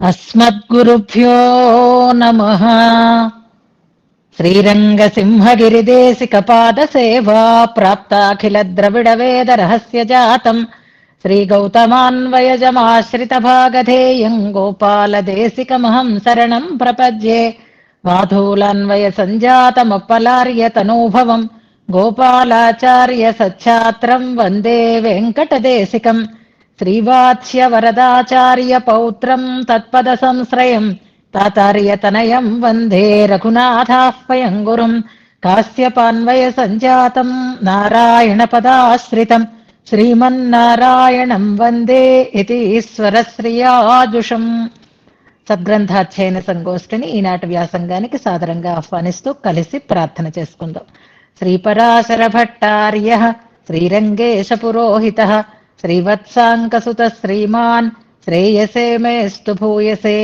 అస్మద్గురుభ్యో నమః. శ్రీరంగసింహగిరిదేశికపాదసేవా ప్రాప్తాఖిల ద్రవిడ వేద రహస్య జాతం శ్రీగౌతమాన్వయజమాశ్రితభాగధేయం గోపాలదేశికమహం శరణం ప్రపద్యే. మాధూలాన్వయ సంజాతమప్పలార్యతనూభవం గోపాలాచార్య సచ్ఛాత్రం వందే వెంకటదేశికం. శ్రీవాత్స్య వరదాచార్య పౌత్రం తత్పద సంశ్రయం తాతార్యతనయం వందే రఘునాథాహ్వయం గురుం. కాశ్యపాన్వయ సంజాతం నారాయణ పదాశ్రితం శ్రీమన్నారాయణం వందే ఇతి ఈశ్వరశ్రియాజుషం. సద్గ్రంథాధ్యయన సంగోష్ఠిని ఈనాటి వ్యాసంగానికి సాదరంగా ఆహ్వానిస్తూ కలిసి ప్రార్థన చేసుకుందాం. శ్రీపరాశర భట్టార్య శ్రీరంగేశ పురోహిత శ్రీవత్సాంకసుత శ్రీమాన్ శ్రేయసే మేస్తు భూయసే.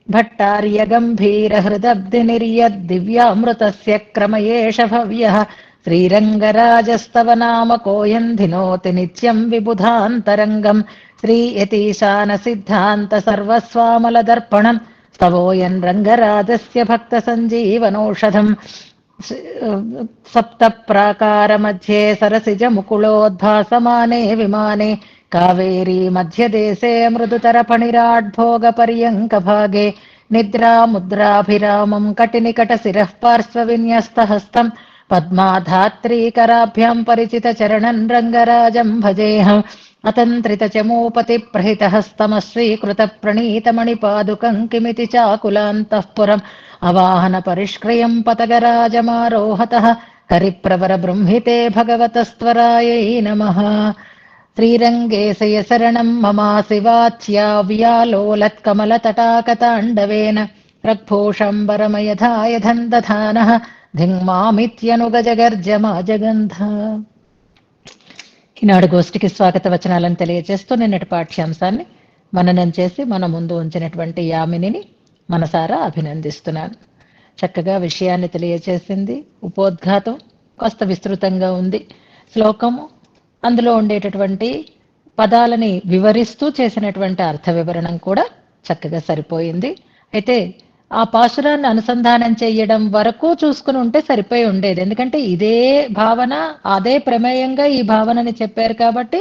భట్టార్య గంభీర హృదబ్ధి నిర్యద్దివ్యామృతస్య క్రమయేష భవ్యః. శ్రీరంగరాజస్తవ నామ కోయం ధినోతి నిత్యం విబుధాంతరంగం. శ్రీయతీశాన సిద్ధాంత సర్వస్వామల దర్పణం స్తవోయన్ రంగరాజస్య భక్త సంజీవనౌషధం. సప్త ప్రాకార మధ్యే సరసిజ ముకుళోద్భాసమానే విమానే కావేరీ మధ్యదేశే మృదుతర ఫణిరాడ్భోగ పర్యంక భాగే. నిద్రా ముద్రాభిరామం కటినికట శిరః పార్శ్వ విన్యస్త హస్తం పద్మాధాత్రీకరాభ్యాం పరిచిత చరణం రంగరాజం భజేహం. అతంత్రిత చమూపతి ప్రహిత హస్తమస్వీకృత ప్రణీత మణిపాదుకం కిమితి చాకులాంతఃపురం అవాహన పరిష్క్రియం పతగరాజమారోహతః. హరిప్రవర బృంహితే భగవతస్త్వరాయై నమః. శ్రీరంగేశయ శరణం మమాసి వాచ్యావ్యాలోలత్కమలతటాకతాండవేన రగ్భూషంబరమయధాయ దందధానః ధింగ్మామిత్యనుగజగర్జమాజగంధ. ఈనాడు గోష్ఠికి స్వాగత వచనాలను తెలియజేస్తూ నిన్నటి పాఠ్యాంశాన్ని మననం చేసి మన ముందు ఉంచినటువంటి యామినిని మనసారా అభినందిస్తున్నాను. చక్కగా విషయాన్ని తెలియజేసింది. ఉపోద్ఘాతం కాస్త విస్తృతంగా ఉంది. శ్లోకము అందులో ఉండేటటువంటి పదాలని వివరిస్తూ చేసినటువంటి అర్థ వివరణం కూడా చక్కగా సరిపోయింది. అయితే ఆ పాశురాన్ని అనుసంధానం చేయడం వరకు చూసుకుని ఉంటే సరిపోయి ఉండేది. ఎందుకంటే ఇదే భావన అదే ప్రమేయంగా ఈ భావనని చెప్పారు కాబట్టి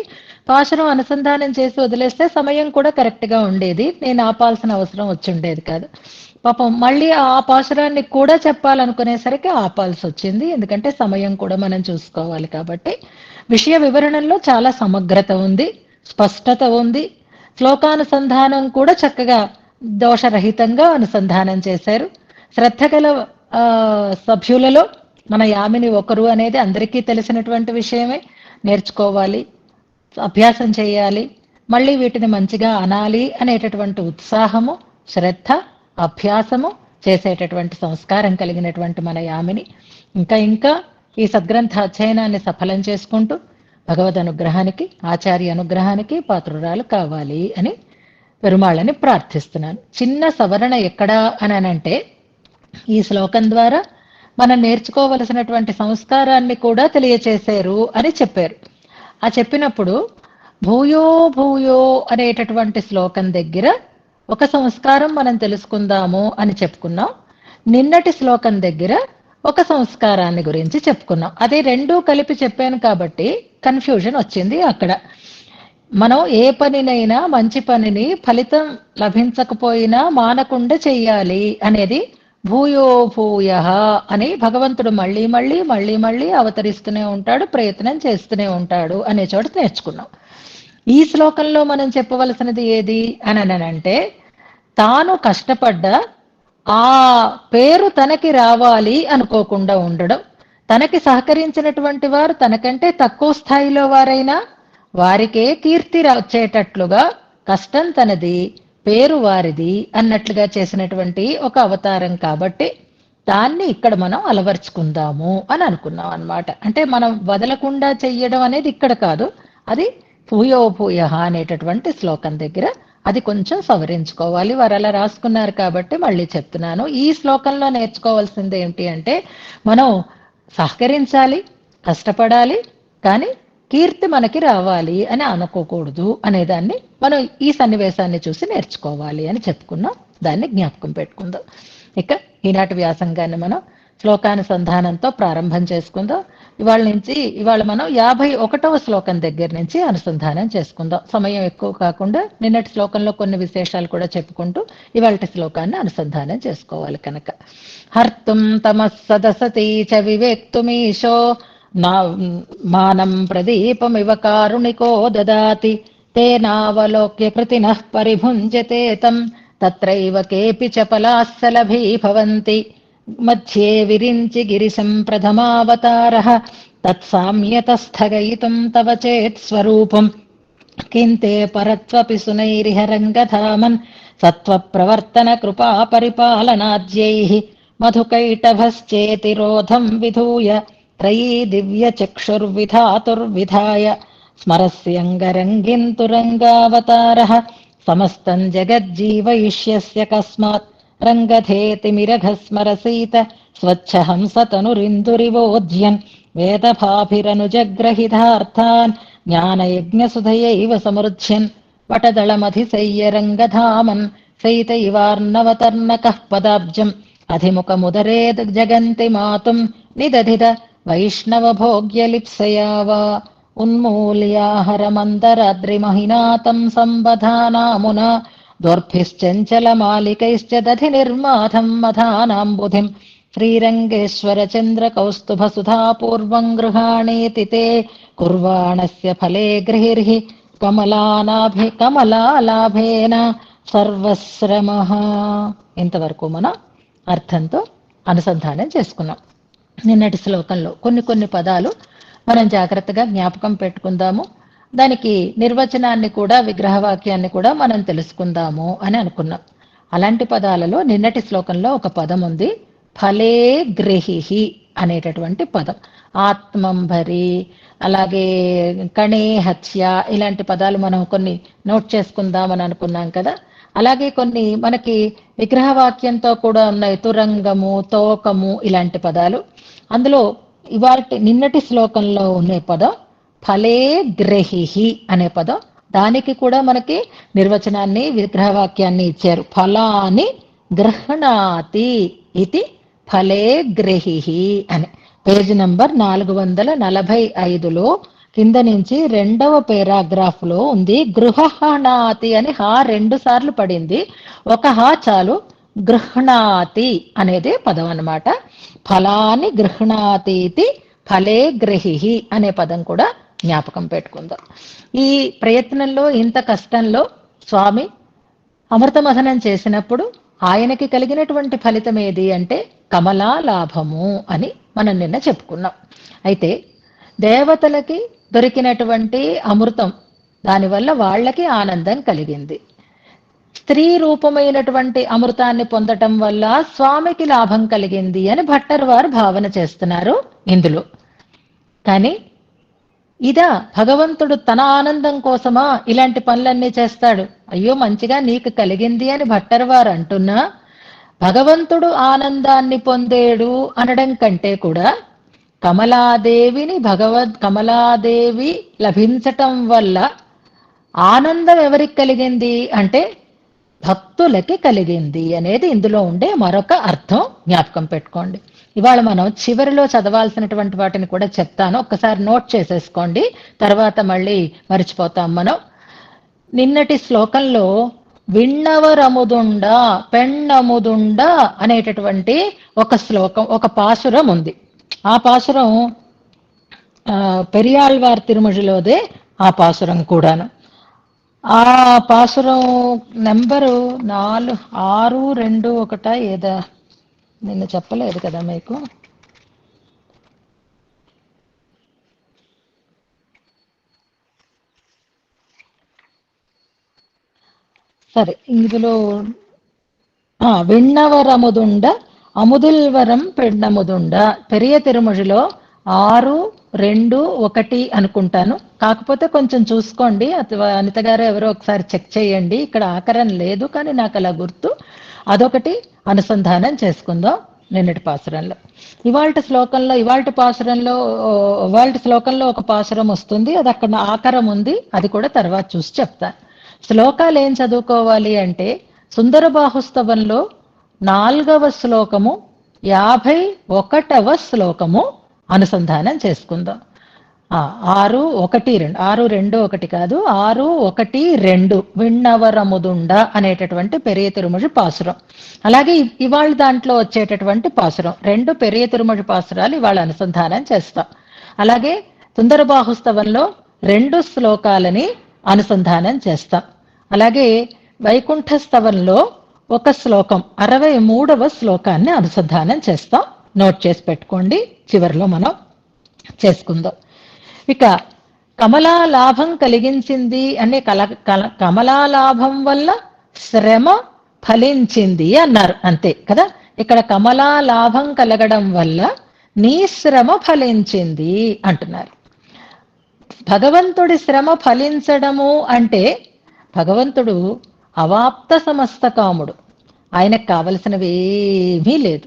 పాశురం అనుసంధానం చేసి వదిలేస్తే సమయం కూడా కరెక్ట్ గా ఉండేది. నేను ఆపాల్సిన అవసరం వచ్చి ఉండేది కాదు. పాపం మళ్ళీ ఆ పాశురాన్ని కూడా చెప్పాలనుకునేసరికి ఆపాల్సి వచ్చింది. ఎందుకంటే సమయం కూడా మనం చూసుకోవాలి కాబట్టి. విషయ వివరణలో చాలా సమగ్రత ఉంది, స్పష్టత ఉంది. శ్లోకానుసంధానం కూడా చక్కగా దోషరహితంగా అనుసంధానం చేశారు. శ్రద్ధ గల సభ్యులలో మన యామిని ఒకరు అనేది అందరికీ తెలిసినటువంటి విషయమే. నేర్చుకోవాలి, అభ్యాసం చేయాలి, మళ్ళీ వీటిని మంచిగా అనాలి అనేటటువంటి ఉత్సాహము, శ్రద్ధ, అభ్యాసము చేసేటటువంటి సంస్కారం కలిగినటువంటి మన యామిని ఇంకా ఈ సద్గ్రంథ అధ్యయనాన్ని సఫలం చేసుకుంటూ భగవద్ అనుగ్రహానికి, ఆచార్య అనుగ్రహానికి పాత్రురాలు కావాలి అని పెరుమాళ్ళని ప్రార్థిస్తున్నాను. చిన్న సవరణ ఎక్కడా అనంటే ఈ శ్లోకం ద్వారా మనం నేర్చుకోవలసినటువంటి సంస్కారాన్ని కూడా తెలియచేశారు అని చెప్పారు. ఆ చెప్పినప్పుడు భూయో భూయో అనేటటువంటి శ్లోకం దగ్గర ఒక సంస్కారం మనం తెలుసుకుందాము అని చెప్పుకున్నాం. నిన్నటి శ్లోకం దగ్గర ఒక సంస్కారాన్ని గురించి చెప్పుకున్నాం. అది రెండూ కలిపి చెప్పాను కాబట్టి కన్ఫ్యూజన్ వచ్చింది. అక్కడ మనం ఏ పనినైనా మంచి పనిని ఫలితం లభించకపోయినా మానకుండా చెయ్యాలి అనేది భూయో భూయ అని భగవంతుడు మళ్ళీ మళ్ళీ మళ్ళీ మళ్ళీ అవతరిస్తూనే ఉంటాడు, ప్రయత్నం చేస్తూనే ఉంటాడు అనే చోట నేర్చుకున్నాం. ఈ శ్లోకంలో మనం చెప్పవలసినది ఏది అనంటే తాను కష్టపడ్డ ఆ పేరు తనకి రావాలి అనుకోకుండా ఉండడం. తనకి సహకరించినటువంటి వారు తనకంటే తక్కువ స్థాయిలో వారైనా వారికే కీర్తి వచ్చేటట్లుగా కష్టం తనది, పేరు వారిది అన్నట్లుగా చేసినటువంటి ఒక అవతారం కాబట్టి దాన్ని ఇక్కడ మనం అలవర్చుకుందాము అని అనుకున్నాం అన్నమాట. అంటే మనం వదలకుండా చెయ్యడం అనేది ఇక్కడ కాదు, అది భూయో భూయ అనేటటువంటి శ్లోకం దగ్గర అది కొంచెం సవరించుకోవాలి. వారు అలా రాసుకున్నారు కాబట్టి మళ్ళీ చెప్తున్నాను. ఈ శ్లోకంలో నేర్చుకోవాల్సింది ఏంటి అంటే మనం సహకరించాలి, కష్టపడాలి, కానీ కీర్తి మనకి రావాలి అని అనుకోకూడదు అనేదాన్ని మనం ఈ సన్నివేశాన్ని చూసి నేర్చుకోవాలి అని చెప్పుకున్నాం. దాన్ని జ్ఞాపకం పెట్టుకుందాం. ఇక ఈనాటి వ్యాసంగాన్ని మనం శ్లోకానుసంధానంతో ప్రారంభం చేసుకుందాం. ఇవాళ మనం 51వ శ్లోకం దగ్గర నుంచి అనుసంధానం చేసుకుందాం. సమయం ఎక్కువ కాకుండా నిన్నటి శ్లోకంలో కొన్ని విశేషాలు కూడా చెప్పుకుంటూ ఇవాళ శ్లోకాన్ని అనుసంధానం చేసుకోవాలి కనుక. హర్తుం తమః సదసతి చ వివేక్తుమీశో మానం ప్రదీపమివ కారుణికో దదాతి తేనావలోక్య కృతినః పరిభుంజతే తం తత్రైవ కేపి చ పలాస్సలభీ భవంతి మధ్యే విరించి గిరిశం ప్రథమావతారః తత్సామ్యతస్థగయితుం తవ చేత్ స్వరూపం కింతే పరత్వపి సునైరిహ రంగధామన్ సత్వ ప్రవర్తన కృపా పరిపాలనాద్యైః మధుకైటభశ్చేతిరోధం విధూయ త్రయీ దివ్య చక్షుర్విధాతుర్విధాయ స్మరస్యంగరంగింతురంగావతారః సమస్తం జగజ్జీవయిష్యస్య కస్మాత్ రంగధేతిమిరఘస్మరసీత స్వచ్ఛహంసతనురిందురివోధ్యన్ వేదభాభిరనుజగ్రహితార్థాన్ జ్ఞానయజ్ఞసుధయైవ సమృధ్యన్ వటదళమధిశయ్య రంగధామన్ సైతైవార్ణవతర్ణకః పదాబ్జం అధిముఖముదరే జగంతి మాతుం నిదధిద వైష్ణవభోగ్యలిప్సయా వా ఉన్మూల్యాహరమందరాద్రిమహినాతం సంబధానామునా దోర్భిశ్చంచలమాలికైశ్చ దధి నిర్మాధం మధానాంబుధిం శ్రీరంగేశ్వరచంద్రకౌస్తుభసుధాపూర్వం గృహాణేతి తే కుర్వాణస్య ఫలే గృహిర్హి కమలాలాభేన సర్వశ్రమః. ఇంతవరకు మనం అర్థంతో అనుసంధానం చేసుకున్నాం. నిన్నటి శ్లోకంలో కొన్ని పదాలు మనం జాగ్రత్తగా జ్ఞాపకం పెట్టుకుందాము. దానికి నిర్వచనాన్ని కూడా విగ్రహవాక్యాన్ని కూడా మనం తెలుసుకుందాము అని అనుకున్నాం. అలాంటి పదాలలో నిన్నటి శ్లోకంలో ఒక పదం ఉంది, ఫలే గ్రహిహి అనేటటువంటి పదం. ఆత్మంభరి, అలాగే కణే హత్య, ఇలాంటి పదాలు మనం కొన్ని నోట్ చేసుకుందామని అనుకున్నాం కదా. అలాగే కొన్ని మనకి విగ్రహవాక్యంతో కూడా ఉన్నాయి, తురంగము, తోకము, ఇలాంటి పదాలు. అందులో నిన్నటి శ్లోకంలో ఉండే పదం ఫలే గ్రహిహి అనే పదం. దానికి కూడా మనకి నిర్వచనాన్ని విగ్రహవాక్యాన్ని ఇచ్చారు. ఫలాని గృహణాతి ఇది ఫలే గ్రహిహి అని. పేజ్ నంబర్ 445లో కింద నుంచి 2వ పేరాగ్రాఫ్ లో ఉంది. గృహణాతి అని హా 2 సార్లు పడింది, ఒక హా చాలు. గృహణాతి అనేది పదం అన్నమాట. ఫలాని గృహణాతి ఫలే గ్రహిహి అనే పదం కూడా జ్ఞాపకం పెట్టుకుందాం. ఈ ప్రయత్నంలో, ఇంత కష్టంలో స్వామి అమృతమథనం చేసినప్పుడు ఆయనకి కలిగినటువంటి ఫలితం ఏది అంటే కమలా లాభము అని మనం నిన్న చెప్పుకున్నాం. అయితే దేవతలకి దొరికినటువంటి అమృతం, దానివల్ల వాళ్ళకి ఆనందం కలిగింది. స్త్రీ రూపమైనటువంటి అమృతాన్ని పొందటం వల్ల స్వామికి లాభం కలిగింది అని భట్టర్ వారు భావన చేస్తున్నారు ఇందులో. కానీ ఇదా భగవంతుడు తన ఆనందం కోసమా ఇలాంటి పనులన్నీ చేస్తాడు? అయ్యో మంచిగా నీకు కలిగింది అని భట్టర్ వారు అంటున్నా, భగవంతుడు ఆనందాన్ని పొందేడు అనడం కంటే కూడా కమలాదేవి లభించటం వల్ల ఆనందం ఎవరికి కలిగింది అంటే భక్తులకి కలిగింది అనేది ఇందులో ఉండే మరొక అర్థం. జ్ఞాపకం పెట్టుకోండి. ఇవాళ మనం చివరిలో చదవాల్సినటువంటి వాటిని కూడా చెప్తాను, ఒక్కసారి నోట్ చేసేసుకోండి, తర్వాత మళ్ళీ మర్చిపోతాం మనం. నిన్నటి శ్లోకంలో విన్నవరముదుండ పెన్నముదుండ అనేటటువంటి ఒక పాసురం ఉంది. ఆ పాసురం పెరియాళ్వార్ తిరుమజిలోదే ఆ పాసురం కూడాను. ఆ పాసురం నెంబరు 4621 ఏదా, నిన్న చెప్పలేదు కదా మీకు. సరే, ఇందులో విన్నవరముదుండ అముదుల్వరం పెన్నముదుండ పెరియ తిరుమజిలో 621 అనుకుంటాను. కాకపోతే కొంచెం చూసుకోండి, అనిత గారు ఎవరో ఒకసారి చెక్ చేయండి. ఇక్కడ ఆకరణ లేదు కానీ నాకు అలా గుర్తు. అదొకటి అనుసంధానం చేసుకుందాం. నిన్నటి పాసురంలో. ఇవాల్టి శ్లోకంలో ఒక పాసురం వస్తుంది, అది అక్కడ ఆకరం ఉంది, అది కూడా తర్వాత చూసి చెప్తాను. శ్లోకాలు ఏం చదువుకోవాలి అంటే సుందర బాహుస్తవంలో 4వ శ్లోకము 51వ శ్లోకము అనుసంధానం చేసుకుందాం. 6-1-2 కాదు, 6-1-2 విన్నవరముదుండ అనేటటువంటి పెరియ తిరుమొഴി పాసురం. అలాగే ఇవాళ దాంట్లో వచ్చేటటువంటి పాసురం, 2 పెరియ తిరుమొഴి పాసురాలు ఇవాళ అనుసంధానం చేస్తాం. అలాగే సుందర బాహుస్తవంలో 2 శ్లోకాలని అనుసంధానం చేస్తాం. అలాగే వైకుంఠ స్తవంలో 1 శ్లోకం 63వ శ్లోకాన్ని అనుసంధానం చేస్తాం. నోట్ చేసి పెట్టుకోండి, చివరిలో మనం చేసుకుందాం. ఇక కమలా లాభం కలిగించింది అనే కమలా లాభం వల్ల శ్రమ ఫలించింది అన్నారు, అంతే కదా. ఇక్కడ కమలా లాభం కలగడం వల్ల నీ శ్రమ ఫలించింది అంటున్నారు. భగవంతుడి శ్రమ ఫలించడము అంటే భగవంతుడు అవాప్త సమస్త కాముడు, ఆయనకు కావలసినవి ఏమీ లేదు,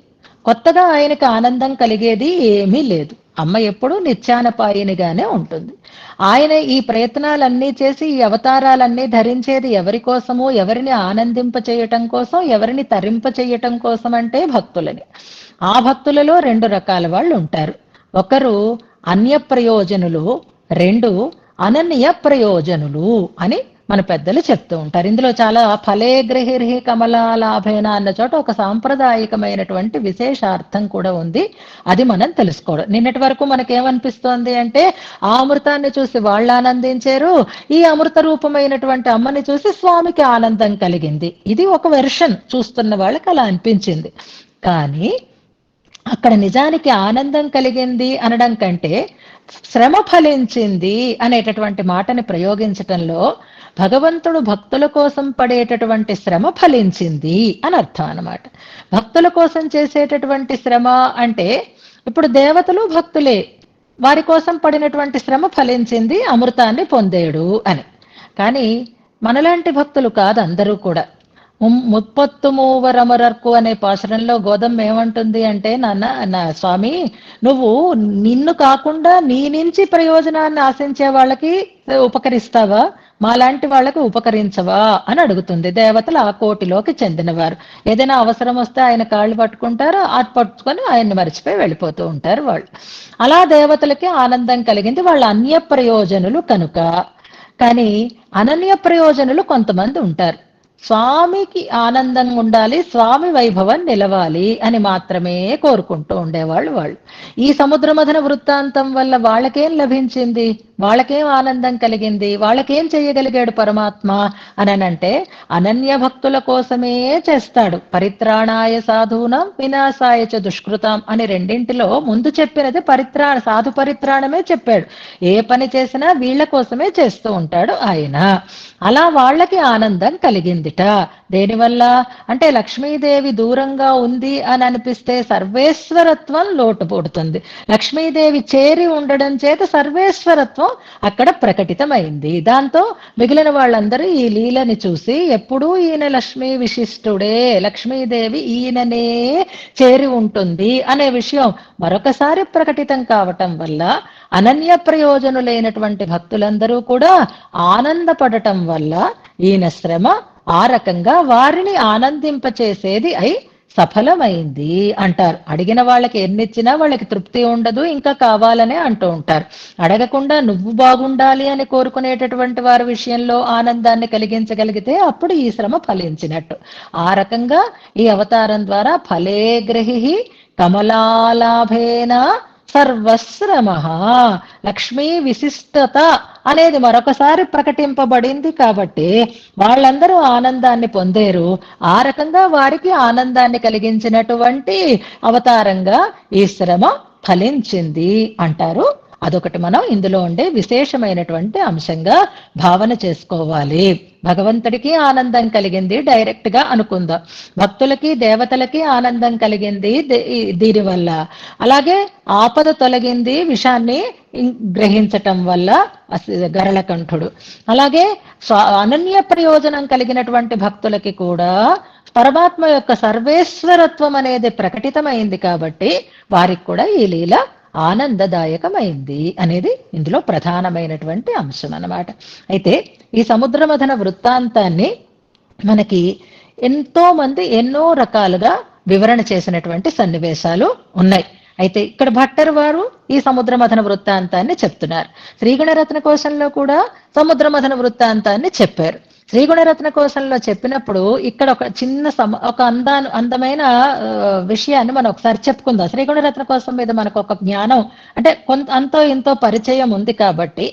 కొత్తగా ఆయనకు ఆనందం కలిగేది ఏమీ లేదు. అమ్మ ఎప్పుడూ నిత్యానపాయినిగానే ఉంటుంది. ఆయన ఈ ప్రయత్నాలన్నీ చేసి ఈ అవతారాలన్నీ ధరించేది ఎవరి కోసము? ఎవరిని ఆనందింప చేయటం కోసం, ఎవరిని తరింప చేయటం కోసం అంటే భక్తులని. ఆ భక్తులలో 2 రకాల వాళ్ళు ఉంటారు. ఒకరు అన్య ప్రయోజనులు, 2 అనన్య ప్రయోజనులు అని మన పెద్దలు చెప్తూ ఉంటారు. ఇందులో చాలా ఫలే గ్రహిర్హి కమలాలాభేన అన్న చోట ఒక సాంప్రదాయకమైనటువంటి విశేషార్థం కూడా ఉంది. అది మనం తెలుసుకోవడం. నిన్నటి వరకు మనకేమనిపిస్తోంది అంటే ఆ అమృతాన్ని చూసి వాళ్ళు ఆనందించారు, ఈ అమృత రూపమైనటువంటి అమ్మని చూసి స్వామికి ఆనందం కలిగింది. ఇది ఒక వెర్షన్, చూస్తున్న వాళ్ళకి అలా అనిపించింది. కానీ అక్కడ నిజానికి ఆనందం కలిగింది అనడం కంటే శ్రమ ఫలించింది అనేటటువంటి మాటని ప్రయోగించటంలో భగవంతుడు భక్తుల కోసం పడేటటువంటి శ్రమ ఫలించింది అని అర్థం అన్నమాట. భక్తుల కోసం చేసేటటువంటి శ్రమ అంటే ఇప్పుడు దేవతలు భక్తులే, వారి కోసం పడినటువంటి శ్రమ ఫలించింది, అమృతాన్ని పొందేడు అని. కానీ మనలాంటి భక్తులు కాదు అందరూ కూడా. 33 అనే పాశురంలో గోదమ్మ ఏమంటుంది అంటే, నా స్వామి, నువ్వు నిన్ను కాకుండా నీ నుంచి ప్రయోజనాన్ని ఆశించే వాళ్ళకి ఉపకరిస్తావా, మాలాంటి వాళ్ళకి ఉపకరించవా అని అడుగుతుంది. దేవతలు ఆ కోటిలోకి చెందినవారు. ఏదైనా అవసరం వస్తే ఆయన కాళ్ళు పట్టుకుంటారు, అది పట్టుకొని ఆయన్ని మర్చిపోయి వెళ్ళిపోతూ ఉంటారు వాళ్ళు. అలా దేవతలకి ఆనందం కలిగింది, వాళ్ళ అన్య ప్రయోజనులు కనుక. కానీ అనన్య ప్రయోజనులు కొంతమంది ఉంటారు. స్వామికి ఆనందంగా ఉండాలి, స్వామి వైభవం నిలవాలి అని మాత్రమే కోరుకుంటూ ఉండేవాళ్ళు వాళ్ళు. ఈ సముద్రమథన వృత్తాంతం వల్ల వాళ్ళకేం లభించింది, వాళ్ళకేం ఆనందం కలిగింది, వాళ్ళకేం చేయగలిగాడు పరమాత్మ అనంటే అనన్య భక్తుల కోసమే చేస్తాడు. పరిత్రాణాయ సాధూనాం వినాశాయ చ దుష్కృతాం అని రెండింటిలో ముందు చెప్పినది సాధు పరిత్రాణమే చెప్పాడు. ఏ పని చేసినా వీళ్ళ కోసమే చేస్తూ ఉంటాడు ఆయన. అలా వాళ్ళకి ఆనందం కలిగిందిట. దేనివల్ల అంటే లక్ష్మీదేవి దూరంగా ఉంది అని అనిపిస్తే సర్వేశ్వరత్వం లోటు పుడుతుంది. లక్ష్మీదేవి చేరి ఉండడం చేత సర్వేశ్వరత్వం అక్కడ ప్రకటితమైంది. దాంతో మిగిలిన వాళ్ళందరూ ఈ లీలని చూసి ఎప్పుడూ ఈయన లక్ష్మీ విశిష్టుడే, లక్ష్మీదేవి ఈయననే చేరి ఉంటుంది అనే విషయం మరొకసారి ప్రకటితం కావటం వల్ల అనన్య ప్రయోజనులైనటువంటి భక్తులందరూ కూడా ఆనందపడటం వల్ల ఈయన శ్రమ ఆ రకంగా వారిని ఆనందింపచేసేది అయి సఫలమైంది అంటారు. అడిగిన వాళ్ళకి ఎన్నిచ్చినా వాళ్ళకి తృప్తి ఉండదు, ఇంకా కావాలనే అంటూ ఉంటారు. అడగకుండా నువ్వు బాగుండాలి అని కోరుకునేటటువంటి వారి విషయంలో ఆనందాన్ని కలిగించగలిగితే అప్పుడు ఈ శ్రమ ఫలించినట్టు. ఆ రకంగా ఈ అవతారం ద్వారా ఫలే గ్రహి కమలాలాభేన సర్వశ్రమ, లక్ష్మీ విశిష్టత అనేది మరొకసారి ప్రకటింపబడింది కాబట్టి వాళ్ళందరూ ఆనందాన్ని పొందేరు. ఆ రకంగా వారికి ఆనందాన్ని కలిగించినటువంటి అవతారంగా ఈ శ్రమ ఫలించింది అంటారు. అదొకటి మనం ఇందులో ఉండే విశేషమైనటువంటి అంశంగా భావన చేసుకోవాలి. భగవంతుడికి ఆనందం కలిగింది డైరెక్ట్ గా అనుకుందాం, భక్తులకి దేవతలకి ఆనందం కలిగింది దీనివల్ల. అలాగే ఆపద తొలగింది విషాన్ని గ్రహించటం వల్ల గరళకంఠుడు. అలాగే అనన్య ప్రయోజనం కలిగినటువంటి భక్తులకి కూడా పరమాత్మ యొక్క సర్వేశ్వరత్వం అనేది ప్రకటితమైంది కాబట్టి వారికి కూడా ఈ లీల ఆనందదాయకమైంది అనేది ఇందులో ప్రధానమైనటువంటి అంశం అన్నమాట. అయితే ఈ సముద్రమథన వృత్తాంతాన్ని మనకి ఎంతో మంది ఎన్నో రకాలుగా వివరణ చేసినటువంటి సన్నివేశాలు ఉన్నాయి. అయితే ఇక్కడ భట్టర్ వారు ఈ సముద్రమథన వృత్తాంతాన్ని చెప్తున్నారు. శ్రీగణరత్న కోశంలో కూడా సముద్రమథన వృత్తాంతాన్ని చెప్పారు. శ్రీగుణరత్న కోశంలో చెప్పినప్పుడు ఇక్కడ ఒక చిన్న ఒక అందమైన విషయాన్ని మనం ఒకసారి చెప్పుకుందాం. శ్రీగుణరత్న కోశం మీద మనకు ఒక జ్ఞానం అంటే అంతో ఇంతో పరిచయం ఉంది కాబట్టి,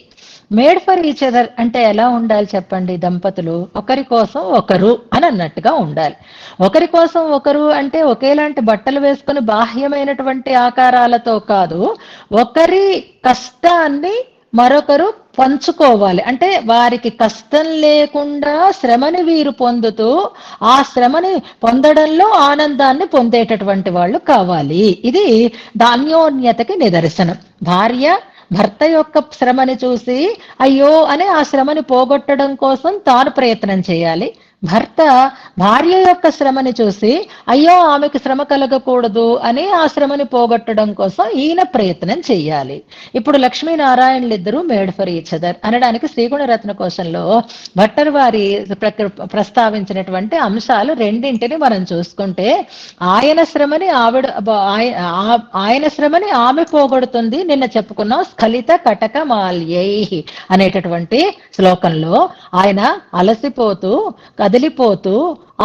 మేడ్ ఫర్ ఈచ్ అదర్ అంటే ఎలా ఉండాలి చెప్పండి? దంపతులు ఒకరి కోసం ఒకరు అని అన్నట్టుగా ఉండాలి. ఒకరి కోసం ఒకరు అంటే ఒకేలాంటి బట్టలు వేసుకుని బాహ్యమైనటువంటి ఆకారాలతో కాదు, ఒకరి కష్టాన్ని మరొకరు పంచుకోవాలి. అంటే వారికి కష్టం లేకుండా శ్రమని వీరు పొందుతూ ఆ శ్రమని పొందడంలో ఆనందాన్ని పొందేటటువంటి వాళ్ళు కావాలి. ఇది అన్యోన్యతకి నిదర్శనం. భార్య భర్త యొక్క శ్రమని చూసి అయ్యో అని ఆ శ్రమని పోగొట్టడం కోసం తాను ప్రయత్నం చేయాలి. భర్త భార్య యొక్క శ్రమని చూసి అయ్యో ఆమెకు శ్రమ కలగకూడదు అని ఆ శ్రమని పోగొట్టడం కోసం ఈయన ప్రయత్నం చెయ్యాలి. ఇప్పుడు లక్ష్మీనారాయణులు ఇద్దరు మేడ్ ఫర్ ఈచ్ అదర్ అనడానికి శ్రీగుణరత్న కోశంలో భట్టర్ వారి ప్రస్తావించినటువంటి అంశాలు రెండింటిని మనం చూసుకుంటే, ఆయన శ్రమని ఆయన శ్రమని ఆమె పోగొడుతుంది. నిన్న చెప్పుకున్నాం స్ఖలిత కటక మాల్యై అనేటటువంటి శ్లోకంలో ఆయన అలసిపోతూ కదిలిపోతూ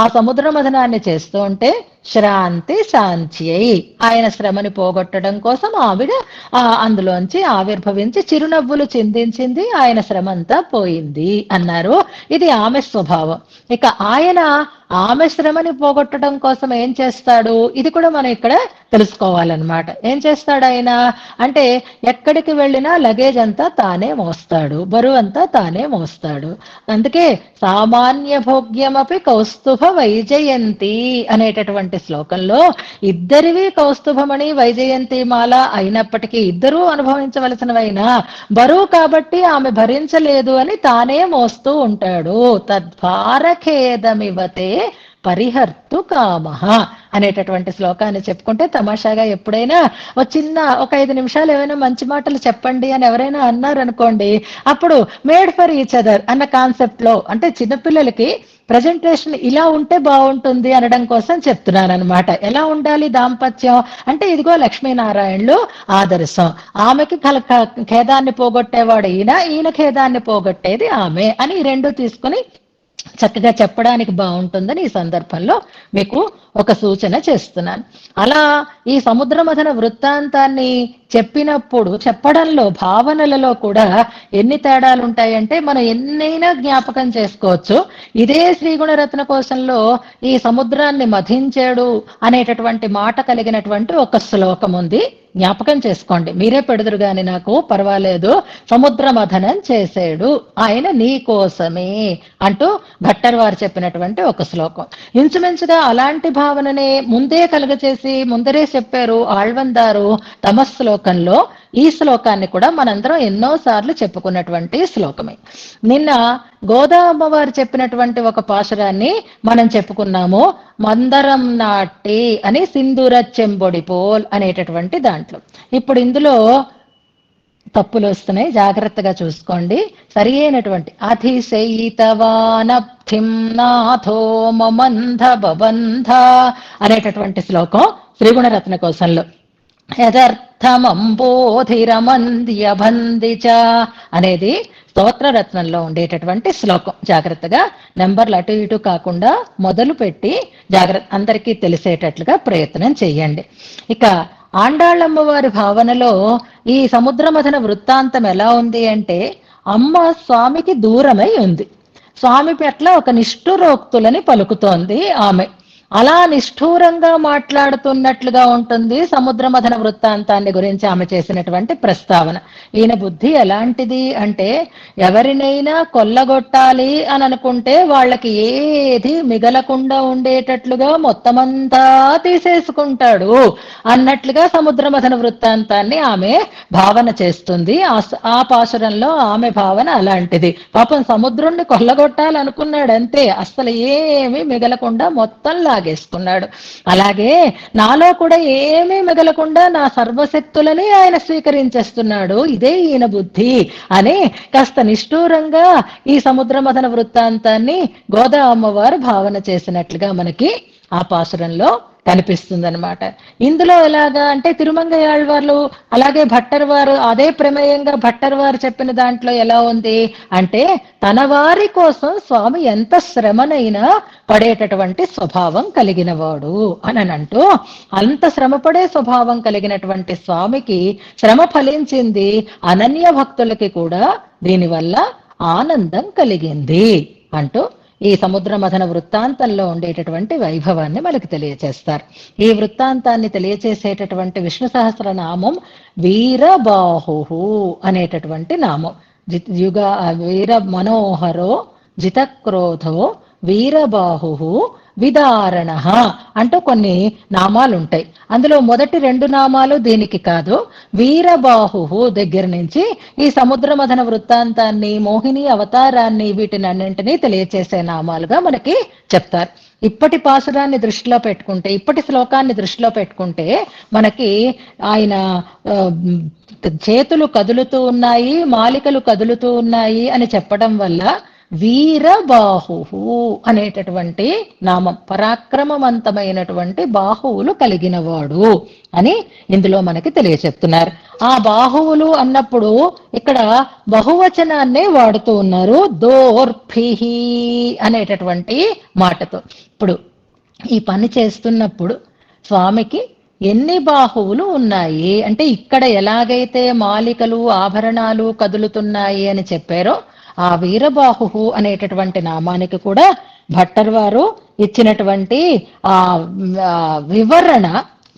ఆ సముద్ర మథనాన్ని చేస్తూ ఉంటే శ్రాంతి శాంత్యై ఆయన శ్రమని పోగొట్టడం కోసం ఆవిడ అందులోంచి ఆవిర్భవించి చిరునవ్వులు చిందించింది, ఆయన శ్రమంతా పోయింది అన్నారు. ఇది ఆమె స్వభావం. ఇక ఆయన ఆమె శ్రమని పోగొట్టడం కోసం ఏం చేస్తాడు? ఇది కూడా మనం ఇక్కడ తెలుసుకోవాలన్నమాట. ఏం చేస్తాడు ఆయన అంటే, ఎక్కడికి వెళ్ళినా లగేజ్ అంతా తానే మోస్తాడు, బరువు అంతా తానే మోస్తాడు. అందుకే సామాన్య భోగ్యమపి కౌస్తుభ వైజయంతి అనేటటువంటి శ్లోకంలో ఇద్దరివి కౌస్తుభమణి వైజయంతి మాల అయినప్పటికీ ఇద్దరూ అనుభవించవలసినవైనా బరువు కాబట్టి ఆమె భరించలేదు అని తానే మోస్తూ ఉంటాడు. తద్భారఖేదమివతే పరిహర్తు కామః అనేటటువంటి శ్లోకాన్ని చెప్పుకుంటే తమాషాగా ఎప్పుడైనా ఒక 5 నిమిషాలు ఏమైనా మంచి మాటలు చెప్పండి అని ఎవరైనా అన్నారనుకోండి, అప్పుడు మేడ్ ఫర్ ఈచ్ అదర్ అన్న కాన్సెప్ట్ లో అంటే చిన్నపిల్లలకి ప్రజెంటేషన్ ఇలా ఉంటే బాగుంటుంది అనడం కోసం చెప్తున్నాను అనమాట. ఎలా ఉండాలి దాంపత్యం అంటే, ఇదిగో లక్ష్మీనారాయణులు ఆదర్శం. ఆమెకి ఖేదాన్ని పోగొట్టేవాడు ఈయన ఖేదాన్ని పోగొట్టేది ఆమె అని ఈ రెండు తీసుకుని చక్కగా చెప్పడానికి బాగుంటుందని ఈ సందర్భంలో మీకు ఒక సూచన చేస్తున్నాను. అలా ఈ సముద్రమథన వృత్తాంతాన్ని చెప్పినప్పుడు చెప్పడంలో భావనలలో కూడా ఎన్ని తేడాలు ఉంటాయంటే మనం ఎన్నైనా జ్ఞాపకం చేసుకోవచ్చు. ఇదే శ్రీగుణరత్న కోశంలో ఈ సముద్రాన్ని మథించాడు అనేటటువంటి మాట కలిగినటువంటి ఒక శ్లోకం ఉంది. జ్ఞాపకం చేసుకోండి, మీరే పెడుదురు గాని నాకు పర్వాలేదు. సముద్ర మథనం చేశాడు ఆయన నీ కోసమే అంటూ భట్టర్ వారు చెప్పినటువంటి ఒక శ్లోకం. ఇంచుమించుగా అలాంటి భావననే ముందే కలుగచేసి ముందరే చెప్పారు ఆళ్వందారు తమ శ్లోకంలో. ఈ శ్లోకాన్ని కూడా మనందరం ఎన్నో సార్లు చెప్పుకున్నటువంటి శ్లోకమే. నిన్న గోదామ్మ వారు చెప్పినటువంటి ఒక పాశురాన్ని మనం చెప్పుకున్నాము. మందరం నాటి అని సింధూర చెంబొడిపోల్ అనేటటువంటి దాంట్లో. ఇప్పుడు ఇందులో తప్పులు వస్తున్నాయి, జాగ్రత్తగా చూసుకోండి. సరి అయినటువంటి అధిశైతవానప్తిం నాథో మమంధ బబంధ అనేటటువంటి శ్లోకం శ్రీగుణరత్న కోశంలో. యథర్థమంబోధిరమంద్యబందిచ అనేది స్తోత్రరత్నంలో ఉండేటటువంటి శ్లోకం. జాగ్రత్తగా నెంబర్లు అటు ఇటు కాకుండా మొదలు పెట్టి అందరికీ తెలిసేటట్లుగా ప్రయత్నం చేయండి. ఇక ఆండాళ్ళమ్మ వారి భావనలో ఈ సముద్రమథన వృత్తాంతం ఎలా ఉంది అంటే, అమ్మ స్వామికి దూరమై ఉంది, స్వామి పట్ల ఒక నిష్ఠురోక్తులని పలుకుతోంది ఆమె. అలా నిష్ఠూరంగా మాట్లాడుతున్నట్లుగా ఉంటుంది సముద్ర మథన వృత్తాంతాన్ని గురించి ఆమె చేసినటువంటి ప్రస్తావన. ఈయన బుద్ధి ఎలాంటిది అంటే, ఎవరినైనా కొల్లగొట్టాలి అని అనుకుంటే వాళ్ళకి ఏది మిగలకుండా ఉండేటట్లుగా మొత్తమంతా తీసేసుకుంటాడు అన్నట్లుగా సముద్ర మథన వృత్తాంతాన్ని ఆమె భావన చేస్తుంది. ఆ పాశురంలో ఆమె భావన అలాంటిది. పాపం సముద్రుణ్ణి కొల్లగొట్టాలనుకున్నాడు అంతే, అస్సలు ఏమీ మిగలకుండా మొత్తం లాగేసుకున్నాడు. అలాగే నాలో కూడా ఏమీ మిగలకుండా నా సర్వశక్తులని ఆయన స్వీకరించేస్తున్నాడు, ఇదే ఈయన బుద్ధి అని కాస్త నిష్ఠూరంగా ఈ సముద్ర మథన వృత్తాంతాన్ని గోదా అమ్మవారు భావన చేసినట్లుగా మనకి ఆ పాసురంలో కనిపిస్తుందన్నమాట. ఇందులో ఎలాగా అంటే తిరుమంగయాళ్వార్లు అలాగే భట్టర్ వారు అదే ప్రమేయంగా భట్టర్ వారు చెప్పిన దాంట్లో ఎలా ఉంది అంటే, తన వారి కోసం స్వామి ఎంత శ్రమనైనా పడేటటువంటి స్వభావం కలిగిన వాడు అని అంటూ, అంత శ్రమపడే స్వభావం కలిగినటువంటి స్వామికి శ్రమ ఫలించింది, అనన్య భక్తులకి కూడా దీనివల్ల ఆనందం కలిగింది అంటూ ఈ సముద్ర మథన వృత్తాంతంలో ఉండేటటువంటి వైభవాన్ని మనకు తెలియచేస్తారు. ఈ వృత్తాంతాన్ని తెలియచేసేటటువంటి విష్ణు సహస్రనామం వీరబాహు అనేటటువంటి నామం. యుగ వీర మనోహరో జితక్రోధో వీరబాహు విదారణ అంటూ కొన్ని నామాలు ఉంటాయి. అందులో మొదటి 2 నామాలు దీనికి కాదు. వీరబాహు దగ్గర నుంచి ఈ సముద్ర మథన వృత్తాంతాన్ని, మోహిని అవతారాన్ని, వీటినన్నింటినీ తెలియచేసే నామాలుగా మనకి చెప్తారు. ఇప్పటి పాసురాన్ని దృష్టిలో పెట్టుకుంటే, ఇప్పటి శ్లోకాన్ని దృష్టిలో పెట్టుకుంటే మనకి ఆయన చేతులు కదులుతూ ఉన్నాయి, మాలికలు కదులుతూ ఉన్నాయి అని చెప్పడం వల్ల వీరబాహు అనేటటువంటి నామం, పరాక్రమవంతమైనటువంటి బాహువులు కలిగినవాడు అని ఇందులో మనకి తెలియచెప్తున్నారు. ఆ బాహువులు అన్నప్పుడు ఇక్కడ బహువచనాన్నే వాడుతూ ఉన్నారు, దోర్భిహి అనేటటువంటి మాటతో. ఇప్పుడు ఈ పని చేస్తున్నప్పుడు స్వామికి ఎన్ని బాహువులు ఉన్నాయి అంటే, ఇక్కడ ఎలాగైతే మాలికలు ఆభరణాలు కదులుతున్నాయి అని చెప్పారో, ఆ వీరబాహు అనేటటువంటి నామానికి కూడా భట్టర్ వారు ఇచ్చినటువంటి ఆ వివరణ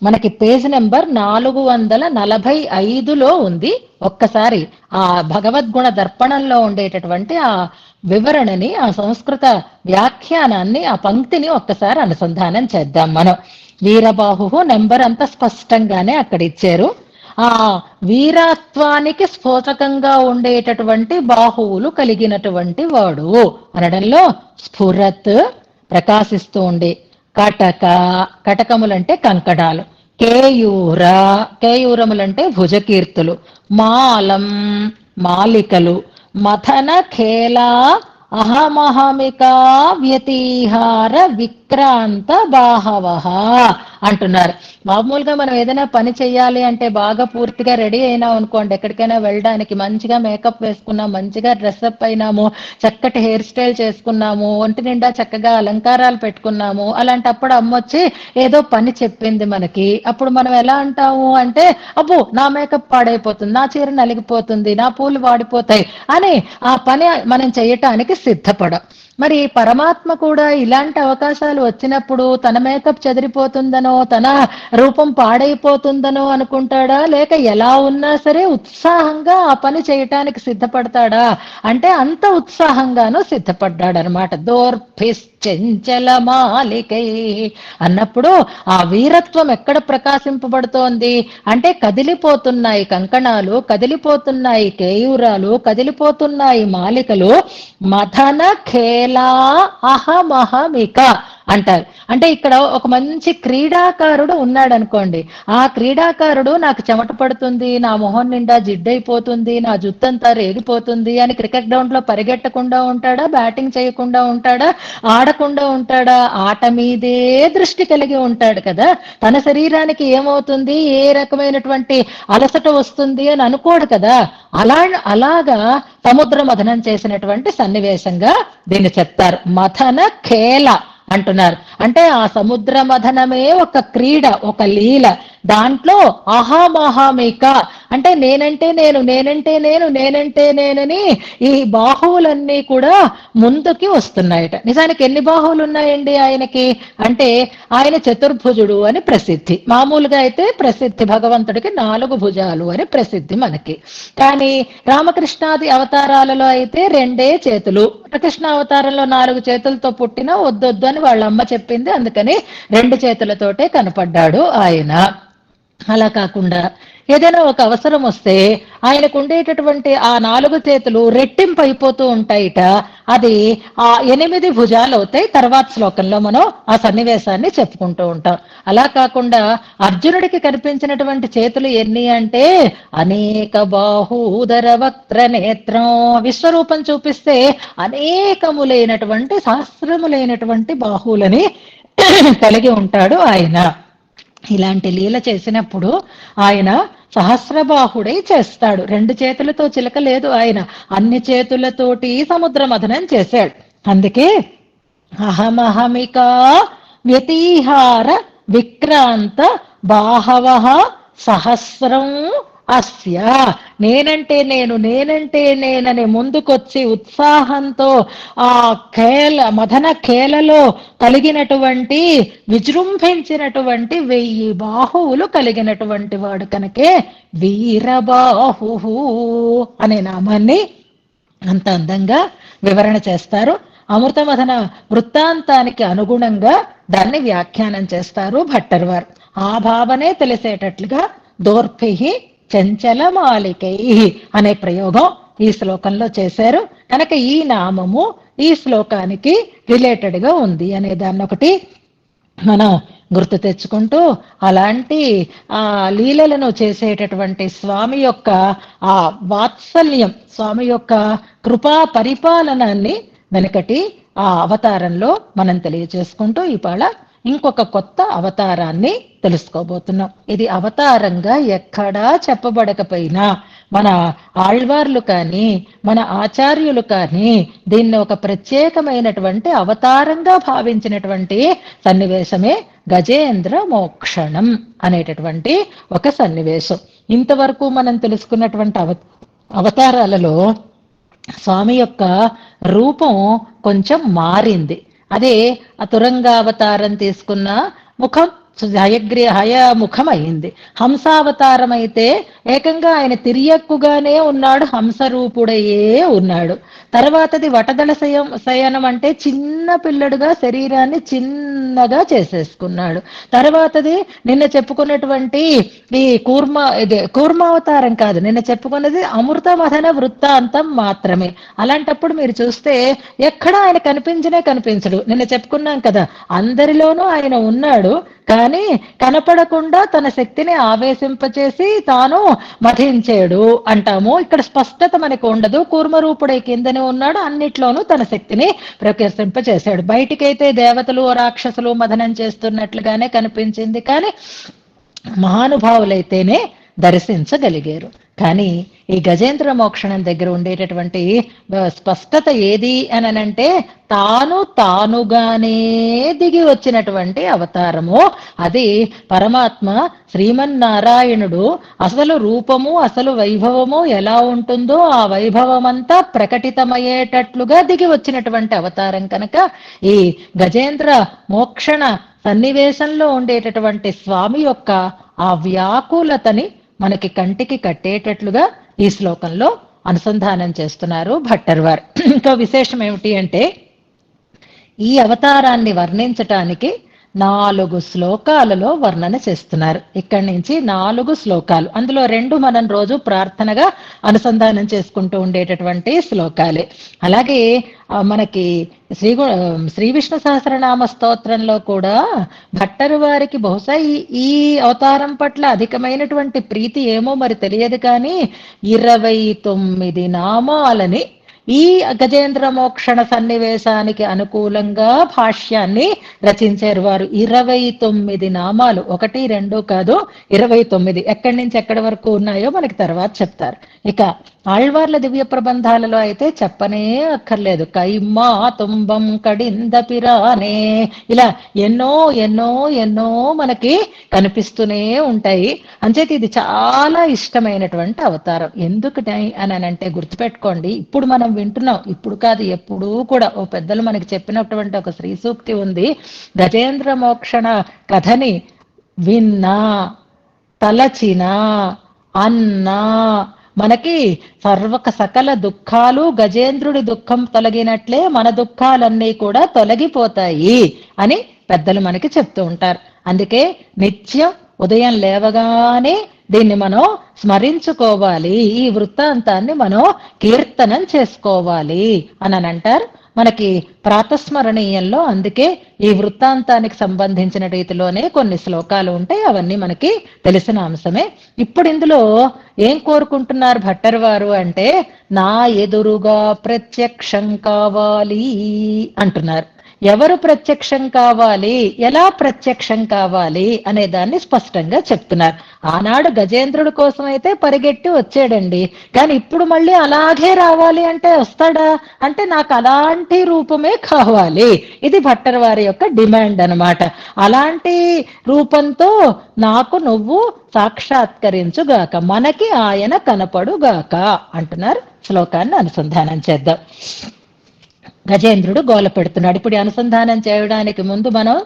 మనకి పేజ్ నెంబర్ 445లో ఉంది. ఒక్కసారి ఆ భగవద్గుణ దర్పణంలో ఉండేటటువంటి ఆ వివరణని, ఆ సంస్కృత వ్యాఖ్యానాన్ని, ఆ పంక్తిని ఒక్కసారి అనుసంధానం చేద్దాం మనం. వీరబాహు నెంబర్ అంత స్పష్టంగానే అక్కడ ఇచ్చారు. ఆ వీరత్వానికి స్ఫోటకంగా ఉండేటటువంటి బాహువులు కలిగినటువంటి వాడు అనడంలో స్ఫురత్ ప్రకాశిస్తూ ఉండే, కటక, కటకములంటే కంకణాలు, కేయూర, కేయూరములంటే భుజకీర్తులు, మాలం మాలికలు, మథన ఖేలా అహమహమికా వ్యతిహార విక్రాంత బాహవః అంటున్నారు. మామూలుగా మనం ఏదైనా పని చెయ్యాలి అంటే బాగా పూర్తిగా రెడీ అయినాం అనుకోండి, ఎక్కడికైనా వెళ్ళడానికి మంచిగా మేకప్ వేసుకున్నాం, మంచిగా డ్రెస్అప్ అయినాము, చక్కటి హెయిర్ స్టైల్ చేసుకున్నాము, ఒంటి నిండా చక్కగా అలంకారాలు పెట్టుకున్నాము. అలాంటప్పుడు అమ్మొచ్చి ఏదో పని చెప్పింది మనకి, అప్పుడు మనం ఎలా అంటాము అంటే, అబ్బో నా మేకప్ పాడైపోతుంది, నా చీర నలిగిపోతుంది, నా పూలు వాడిపోతాయి అని ఆ పని మనం చేయటానికి సిద్ధపడం. మరి పరమాత్మ కూడా ఇలాంటి అవకాశాలు వచ్చినప్పుడు తన మేకప్ చెదిరిపోతుందనో, తన రూపం పాడైపోతుందనో అనుకుంటాడా, లేక ఎలా ఉన్నా సరే ఉత్సాహంగా ఆ పని చేయటానికి సిద్ధపడతాడా అంటే అంత ఉత్సాహంగానూ సిద్ధపడ్డాడనమాట. దోర్భిశ్చంచల మాలికై అన్నప్పుడు ఆ వీరత్వం ఎక్కడ ప్రకాశింపబడుతోంది అంటే, కదిలిపోతున్నాయి కంకణాలు, కదిలిపోతున్నాయి కేయూరాలు, కదిలిపోతున్నాయి మాలికలు, మథన ఖేలా అహమహమిక అంటారు. అంటే ఇక్కడ ఒక మంచి క్రీడాకారుడు ఉన్నాడు అనుకోండి, ఆ క్రీడాకారుడు నాకు చెమట పడుతుంది, నా మొహం నిండా జిడ్డైపోతుంది, నా జుత్తంతా రేగిపోతుంది అని క్రికెట్ గ్రౌండ్ లో పరిగెట్టకుండా ఉంటాడా, బ్యాటింగ్ చేయకుండా ఉంటాడా, ఆడకుండా ఉంటాడా? ఆట మీదే దృష్టి కలిగి ఉంటాడు కదా. తన శరీరానికి ఏమవుతుంది, ఏ రకమైనటువంటి అలసట వస్తుంది అని అనుకోడు కదా. అలాగా సముద్ర మథనం చేసినటువంటి సన్నివేశంగా దీన్ని చెప్తారు. మథన ఖేల అంటున్నారు. అంటే ఆ సముద్ర మథనమే ఒక క్రీడ, ఒక లీల. దాంట్లో అహమహమిక అంటే నేనంటే నేను, నేనంటే నేను, నేనంటే నేనని ఈ బాహువులన్నీ కూడా ముందుకి వస్తున్నాయట. నిజానికి ఎన్ని బాహువులు ఉన్నాయండి ఆయనకి అంటే ఆయన చతుర్భుజుడు అని ప్రసిద్ధి. మామూలుగా అయితే ప్రసిద్ధి భగవంతుడికి 4 భుజాలు అని ప్రసిద్ధి మనకి. కానీ రామకృష్ణాది అవతారాలలో అయితే 2 చేతులు. కృష్ణ అవతారంలో 4 చేతులతో పుట్టినా వద్దొద్దు అని వాళ్ళ అమ్మ చెప్పింది. అందుకని 2 చేతులతోటే కనపడ్డాడు ఆయన. అలా కాకుండా ఏదైనా ఒక అవసరం వస్తే ఆయనకు ఉండేటటువంటి ఆ 4 చేతులు రెట్టింపు అయిపోతూ ఉంటాయిట. అది ఆ 8 భుజాలు అవుతాయి. తర్వాత శ్లోకంలో మనం ఆ సన్నివేశాన్ని చెప్పుకుంటూ ఉంటాం. అలా కాకుండా అర్జునుడికి కనిపించినటువంటి చేతులు ఎన్ని అంటే అనేక బాహూదర వక్ర నేత్రం. విశ్వరూపం చూపిస్తే అనేకములైనటువంటి సహస్రములైనటువంటి బాహువులని కలిగి ఉంటాడు ఆయన. ఇలాంటి లీల చేసినప్పుడు ఆయన సహస్రబాహుడై చేస్తాడు. 2 చేతులతో చిలక లేదు ఆయన, అన్ని చేతులతోటి సముద్ర మథనం చేశాడు. అందుకే అహమహమికా వ్యతిహార విక్రాంత బాహవ సహస్రం అస్య. నేనంటే నేను, నేనంటే నేనని ముందుకొచ్చి ఉత్సాహంతో ఆ మథన ఖేలలో కలిగినటువంటి విజృంభించినటువంటి 1000 బాహువులు కలిగినటువంటి వాడు కనుకే వీరబాహు అనే నామాన్ని అంత అందంగా వివరణ చేస్తారు. అమృతమథన వృత్తాంతానికి అనుగుణంగా దాన్ని వ్యాఖ్యానం చేస్తారు భట్టర్ వారు. ఆ భావనే తెలిసేటట్లుగా దోర్భి చంచలమాలికై అనే ప్రయోగం ఈ శ్లోకంలో చేశారు. కనుక ఈ నామము ఈ శ్లోకానికి రిలేటెడ్ గా ఉంది అనే దాన్ని ఒకటి మనం గుర్తు తెచ్చుకుంటూ అలాంటి ఆ లీలలను చేసేటటువంటి స్వామి యొక్క ఆ వాత్సల్యం, స్వామి యొక్క కృపా పరిపాలనాన్ని వెనకటి ఆ అవతారంలో మనం తెలియచేసుకుంటూ ఇవాళ ఇంకొక కొత్త అవతారాన్ని తెలుసుకోబోతున్నాం. ఇది అవతారంగా ఎక్కడా చెప్పబడకపోయినా మన ఆళ్వార్లు కానీ మన ఆచార్యులు కానీ దీన్ని ఒక ప్రత్యేకమైనటువంటి అవతారంగా భావించినటువంటి సన్నివేశమే గజేంద్ర మోక్షణం అనేటటువంటి ఒక సన్నివేశం. ఇంతవరకు మనం తెలుసుకున్నటువంటి అవతారాలలో స్వామి యొక్క రూపం కొంచెం మారింది. అదే తురంగావతారం తీసుకున్న ముఖం హయముఖం అయింది. హంసావతారం అయితే ఏకంగా ఆయన తిరియక్కుగానే ఉన్నాడు, హంసరూపుడయే ఉన్నాడు. తర్వాతది వటదల శయనం అంటే చిన్న పిల్లడుగా శరీరాన్ని చిన్నగా చేసేసుకున్నాడు. తర్వాతది నిన్న చెప్పుకున్నటువంటి ఈ కూర్మావతారం కాదు, నిన్న చెప్పుకున్నది అమృత మథన వృత్తాంతం మాత్రమే. అలాంటప్పుడు మీరు చూస్తే ఎక్కడా ఆయన కనిపించడు. నిన్న చెప్పుకున్నాం కదా, అందరిలోనూ ఆయన ఉన్నాడు, కానీ కనపడకుండా తన శక్తిని ఆవేశింపచేసి తాను మధించాడు అంటాము. ఇక్కడ స్పష్టత మనకు ఉండదు. కూర్మరూపుడై కిందనే ఉన్నాడు, అన్నిట్లోనూ తన శక్తిని ప్రకర్షింపచేశాడు. బయటికైతే దేవతలు రాక్షసులు మథనం చేస్తున్నట్లుగానే కనిపించింది, కానీ మహానుభావులైతేనే దర్శించగలిగారు. కానీ ఈ గజేంద్ర మోక్షణం దగ్గర ఉండేటటువంటి స్పష్టత ఏది అనంటే తానుగానే దిగి వచ్చినటువంటి అవతారము. అది పరమాత్మ శ్రీమన్నారాయణుడు అసలు రూపము అసలు వైభవము ఎలా ఉంటుందో ఆ వైభవమంతా ప్రకటితమయ్యేటట్లుగా దిగి వచ్చినటువంటి అవతారం కనుక ఈ గజేంద్ర మోక్షణ సన్నివేశంలో ఉండేటటువంటి స్వామి యొక్క ఆ వ్యాకులతని మనకి కంటికి కట్టేటట్లుగా ఈ శ్లోకంలో అనుసంధానం చేస్తున్నారు భట్టర్ వారు. ఇంకో విశేషం ఏమిటి అంటే ఈ అవతారాన్ని వర్ణించటానికి 4 శ్లోకాలలో వర్ణన చేస్తున్నారు. ఇక్కడి నుంచి 4 శ్లోకాలు, అందులో 2 మనం రోజు ప్రార్థనగా అనుసంధానం చేసుకుంటూ ఉండేటటువంటి శ్లోకాలే. అలాగే మనకి శ్రీ విష్ణు సహస్రనామ స్తోత్రంలో కూడా భట్టరు వారికి బహుశా ఈ అవతారం పట్ల అధికమైనటువంటి ప్రీతి ఏమో మరి తెలియదు, కానీ 29 నామాలని ఈ గజేంద్ర మోక్షణ సన్నివేశానికి అనుకూలంగా భాష్యాన్ని రచించారు వారు. 29 నామాలు, 1 2 కాదు, 29. ఎక్కడి నుంచి ఎక్కడి వరకు ఉన్నాయో మనకి తర్వాత చెప్తారు. ఇక ఆళ్వార్ల దివ్య ప్రబంధాలలో అయితే చెప్పనే అక్కర్లేదు. కైమ్మా తుంబం కడింద పిరానే, ఇలా ఎన్నో ఎన్నో ఎన్నో మనకి కనిపిస్తూనే ఉంటాయి. అంచేత ఇది చాలా ఇష్టమైనటువంటి అవతారం. ఎందుకని అని అంటే గుర్తుపెట్టుకోండి, ఇప్పుడు మనం వింటున్నాం, ఇప్పుడు కాదు ఎప్పుడూ కూడా ఓ పెద్దలు మనకి చెప్పినటువంటి ఒక శ్రీ సూక్తి ఉంది. గజేంద్ర మోక్షణ కథని విన్నా, తలచినా, అన్నా మనకి సకల దుఃఖాలు, గజేంద్రుడి దుఃఖం తొలగినట్లే మన దుఃఖాలన్నీ కూడా తొలగిపోతాయి అని పెద్దలు మనకి చెప్తూ ఉంటారు. అందుకే నిత్యం ఉదయం లేవగానే దీన్ని మనం స్మరించుకోవాలి, ఈ వృత్తాంతాన్ని మనం కీర్తనం చేసుకోవాలి అని అంటారు మనకి ప్రాతస్మరణీయంలో. అందుకే ఈ వృత్తాంతానికి సంబంధించిన రీతిలోనే కొన్ని శ్లోకాలు ఉంటాయి, అవన్నీ మనకి తెలిసిన అంశమే. ఇప్పుడు ఇందులో ఏం కోరుకుంటున్నారు భట్టర్ వారు అంటే, నా ఎదురుగా ప్రత్యక్షం కావాలి అంటున్నారు. ఎవరు ప్రత్యక్షం కావాలి, ఎలా ప్రత్యక్షం కావాలి అనే దాన్ని స్పష్టంగా చెప్తున్నారు. ఆనాడు గజేంద్రుడి కోసం అయితే పరిగెట్టి వచ్చాడండి, కానీ ఇప్పుడు మళ్ళీ అలాగే రావాలి అంటే వస్తాడా అంటే, నాకు అలాంటి రూపమే కావాలి. ఇది భట్టర్ వారి యొక్క డిమాండ్ అన్నమాట. అలాంటి రూపంతో నాకు నువ్వు సాక్షాత్కరించుగాక, మనకి ఆయన కనపడుగాక అంటున్నారు. శ్లోకాన్ని అనుసంధానం చేద్దాం. గజేంద్రుడు గోల పెడుతున్నాడు. ఇప్పుడు అనుసంధానం చేయడానికి ముందు మనం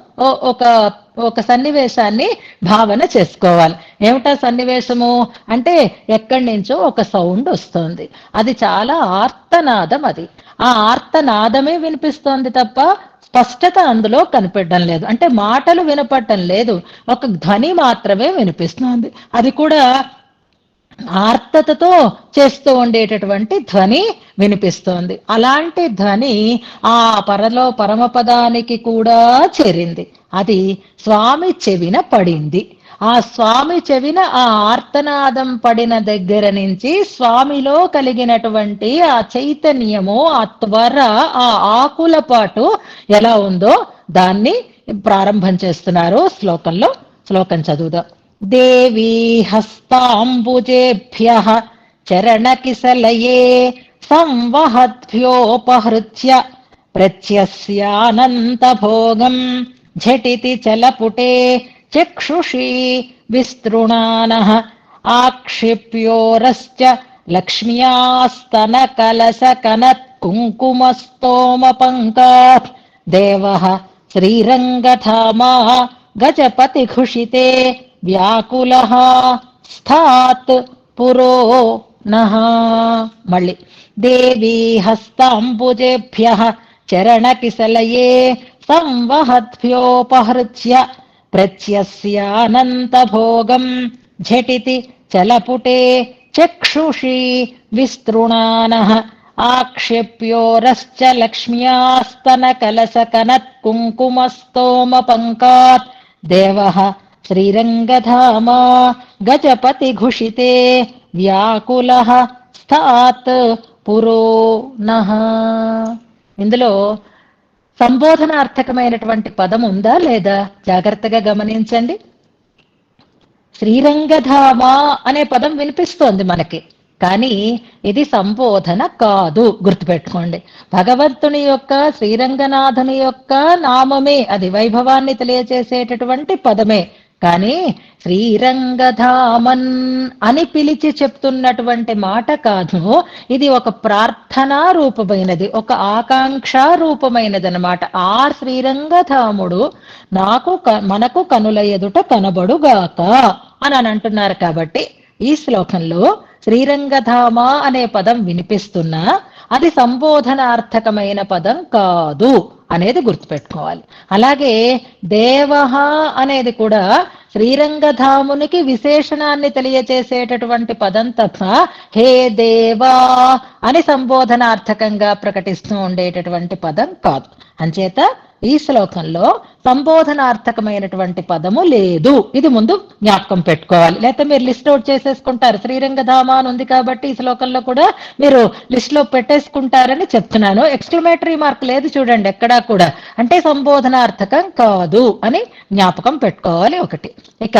ఒక సన్నివేశాన్ని భావన చేసుకోవాలి. ఏమిటా సన్నివేశము అంటే, ఎక్కడి నుంచో ఒక సౌండ్ వస్తోంది. అది చాలా ఆర్తనాదం. అది ఆ ఆర్తనాదమే వినిపిస్తోంది తప్ప స్పష్టత అందులో కనిపెట్టడం లేదు. అంటే మాటలు వినపడటం లేదు, ఒక ధ్వని మాత్రమే వినిపిస్తోంది. అది కూడా ఆర్తతతో చేస్తూ ఉండేటటువంటి ధ్వని వినిపిస్తోంది. అలాంటి ధ్వని ఆ పరమపదానికి కూడా చేరింది. అది స్వామి చెవిన పడింది. ఆ స్వామి చెవిన ఆ ఆర్తనాదం పడిన దగ్గర నుంచి స్వామిలో కలిగినటువంటి ఆ చైతన్యము, ఆ త్వర, ఆ ఆకుల పాటు ఎలా ఉందో దాన్ని ప్రారంభం చేస్తున్నారు శ్లోకంలో. శ్లోకం చదువుదాం. దేవీ హస్తాంబుజేభ్యః చరణకిసలయే సంవహద్భ్యోపహృత్య ప్రత్యస్యానంతభోగం ఝటితి చలపుటే చక్షుషీ విస్తృణానః ఆక్షిప్యోరశ్చ లక్ష్మ్యాస్తనకలశకనత్కుంకుమస్తోమపంకాత్ దేవః శ్రీరంగధామా గజపతిఘుషితే వ్యాకులః స్థాత్ పురో నః. మళ్ళీ దేవీ హస్తాంబుజేభ్యః చరణకిసలయే సంవహద్భ్యోపహృత్య ప్రత్యస్యానంతభోగం ఝటితి చలపుటే చక్షుషీ విస్తృణానః ఆక్షిప్యోరశ్చ లక్ష్మ్యాస్తనకలశకనత్కుంకుమస్తోమపంకాత్ దేవః శ్రీరంగధామా గజపతిఘుషితే వ్యాకులః స్థాత్ పురో నః. ఇందులో సంబోధనార్థకమైనటువంటి పదం ఉందా లేదా జాగ్రత్తగా గమనించండి. శ్రీరంగధామ అనే పదం వినిపిస్తోంది మనకి, కానీ ఇది సంబోధన కాదు, గుర్తుపెట్టుకోండి. భగవంతుని యొక్క, శ్రీరంగనాథుని యొక్క నామమే, అది వైభవాన్ని తెలియచేసేటటువంటి పదమే. కానీ శ్రీరంగధామన్ అని పిలిచి చెప్తున్నటువంటి మాట కాదు. ఇది ఒక ప్రార్థనా రూపమైనది, ఒక ఆకాంక్ష రూపమైనది అన్నమాట. ఆ శ్రీరంగధాముడు మనకు కనుల ఎదుట కనబడుగాక అని అంటున్నారు. కాబట్టి ఈ శ్లోకంలో శ్రీరంగధామ అనే పదం వినిపిస్తున్నా అది సంబోధనార్థకమైన పదం కాదు అనేది గుర్తుపెట్టుకోవాలి. అలాగే దేవః అనేది కూడా శ్రీరంగధామునికి విశేషణాన్ని తెలియచేసేటటువంటి పదం తప్ప హే దేవా అని సంబోధనార్థకంగా ప్రకటిస్తూ ఉండేటటువంటి పదం కాదు. అంచేత ఈ శ్లోకంలో సంబోధనార్థకమైనటువంటి పదము లేదు. ఇది ముందు జ్ఞాపకం పెట్టుకోవాలి, లేకపోతే మీరు లిస్ట్ అవుట్ చేసేసుకుంటారు. శ్రీరంగధామ అని ఉంది కాబట్టి ఈ శ్లోకంలో కూడా మీరు లిస్ట్ లో పెట్టేసుకుంటారని చెప్తున్నాను. ఎక్స్క్లమేటరీ మార్క్ లేదు చూడండి ఎక్కడా కూడా. అంటే సంబోధనార్థకం కాదు అని జ్ఞాపకం పెట్టుకోవాలి ఒకటి. ఇక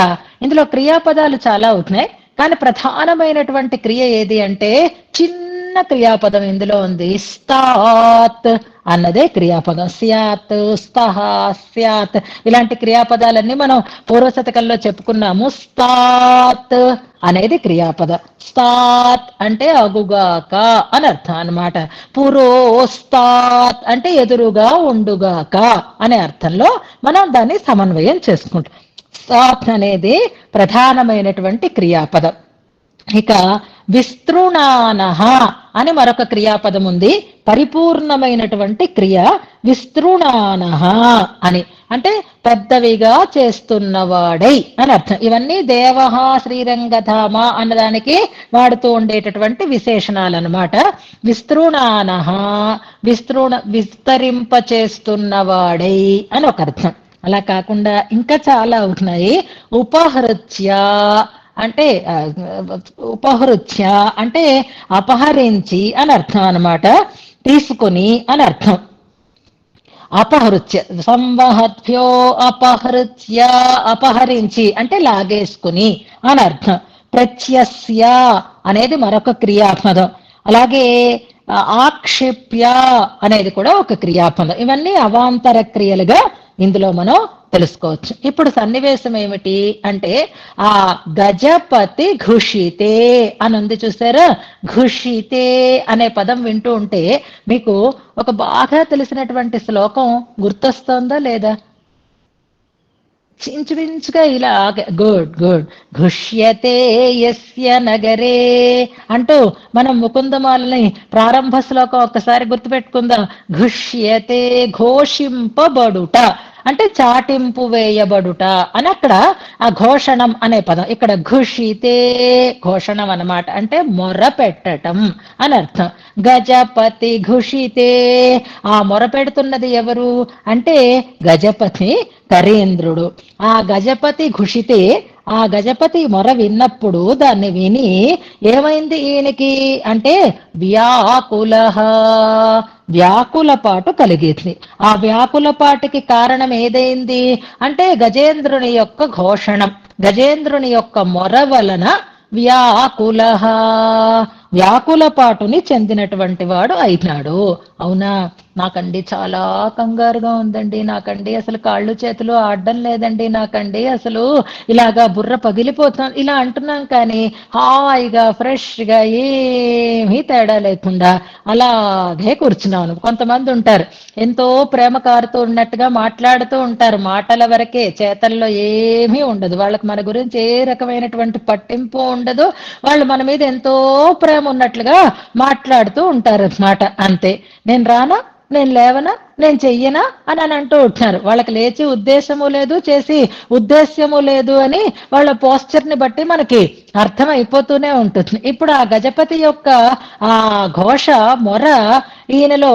ఇందులో క్రియాపదాలు చాలా ఉన్నాయి, కానీ ప్రధానమైనటువంటి క్రియ ఏది అంటే చిన్న క్రియాపదం ఇందులో ఉంది. స్తాత్ అన్నదే క్రియాపదం. స్యాత్, స్తః, స్యాత్ ఇలాంటి క్రియాపదాలన్నీ మనం పూర్వశతకంలో చెప్పుకున్నాము. స్తాత్ అనేది క్రియాపదం. స్తాత్ అంటే అగుగాక అని అర్థం అన్నమాట. పురోస్తాత్ అంటే ఎదురుగా ఉండుగాక అనే అర్థంలో మనం దాన్ని సమన్వయం చేసుకుంటాం. స్తాత్ అనేది ప్రధానమైనటువంటి క్రియాపదం. ఇక విస్తృణానః అని మరొక క్రియాపదం ఉంది. పరిపూర్ణమైనటువంటి క్రియ విస్తృణానః అని, అంటే పెద్దవిగా చేస్తున్నవాడై అని అర్థం. ఇవన్నీ దేవః, శ్రీరంగధామ అన్నదానికి వాడుతూ ఉండేటటువంటి విశేషణాలు అన్నమాట. విస్తృణానః విస్తరింప చేస్తున్నవాడై అని ఒక అర్థం. అలా కాకుండా ఇంకా చాలా ఉన్నాయి. ఉపహృత్య అంటే ఉపహృత్య అంటే అపహరించి అని అర్థం అన్నమాట. తీసుకుని అని అర్థం. అపహృత్య సంవహద్భ్యో అపహృత్య అపహరించి అంటే లాగేసుకుని అని అర్థం. ప్రత్యస్య అనేది మరొక క్రియాపదం. అలాగే ఆక్షిప్య అనేది కూడా ఒక క్రియాపదం. ఇవన్నీ అవాంతర క్రియలుగా ఇందులో మనం తెలుసుకోవచ్చు. ఇప్పుడు సన్నివేశం ఏమిటి అంటే ఆ గజపతి ఘుషితే అని ఉంది చూసారా. ఘుషితే అనే పదం వింటూ ఉంటే మీకు ఒక బాగా తెలిసినటువంటి శ్లోకం గుర్తొస్తుందా లేదా? ఇంచుమించుగా ఇలా గుడ్ గుడ్ ఘుష్యతే యస్య నగరే అంటూ మనం ముకుందమాలని ప్రారంభ శ్లోకం ఒక్కసారి గుర్తుపెట్టుకుందాం. ఘుష్యతే ఘోషింపబడుట అంటే చాటింపు వేయబడుట అని అక్కడ ఆ ఘోషణం అనే పదం. ఇక్కడ ఘుషితే ఘోషణం అన్నమాట, అంటే మొర పెట్టటం అని అర్థం. గజపతి ఘుషితే ఆ మొర పెడుతున్నది ఎవరు అంటే గజపతి కరీంద్రుడు. ఆ గజపతి ఘుషితే ఆ గజపతి మొర విన్నప్పుడు దాన్ని విని ఏమైంది ఈయనకి అంటే వ్యాకులః వ్యాకులపాటు కలిగింది. ఆ వ్యాకులపాటుకి కారణం ఏదైంది అంటే గజేంద్రుని యొక్క ఘోషణం, గజేంద్రుని యొక్క మొర వలన వ్యాకులః వ్యాకులపాటుని చెందినటువంటి వాడు అయినాడు. అవునా? నాకండి చాలా కంగారుగా ఉందండి, నాకండి అసలు కాళ్ళు చేతులు ఆడడం లేదండి, నాకండి అసలు ఇలాగా బుర్ర పగిలిపోతాం ఇలా అంటున్నాం, కానీ హాయిగా ఫ్రెష్గా ఏమీ తేడా లేకుండా అలాగే కూర్చున్నాను. కొంతమంది ఉంటారు ఎంతో ప్రేమ కారుతూ ఉన్నట్టుగా మాట్లాడుతూ ఉంటారు, మాటల వరకే, చేతల్లో ఏమీ ఉండదు. వాళ్ళకి మన గురించి ఏ రకమైనటువంటి పట్టింపు ఉండదు, వాళ్ళు మన మీద ఎంతో ప్రేమ ఉన్నట్లుగా మాట్లాడుతూ ఉంటారు అన్నమాట. అంతే. నేను రానా, నేను లేవనా, నేను చెయ్యనా అని అంటూ ఉంటున్నారు. వాళ్ళకి లేచి ఉద్దేశము లేదు, చేసి ఉద్దేశ్యము లేదు అని వాళ్ళ పోస్చర్ ని బట్టి మనకి అర్థం అయిపోతూనే ఉంటుంది. ఇప్పుడు ఆ గజపతి యొక్క ఆ ఘోష మొర ఈయనలో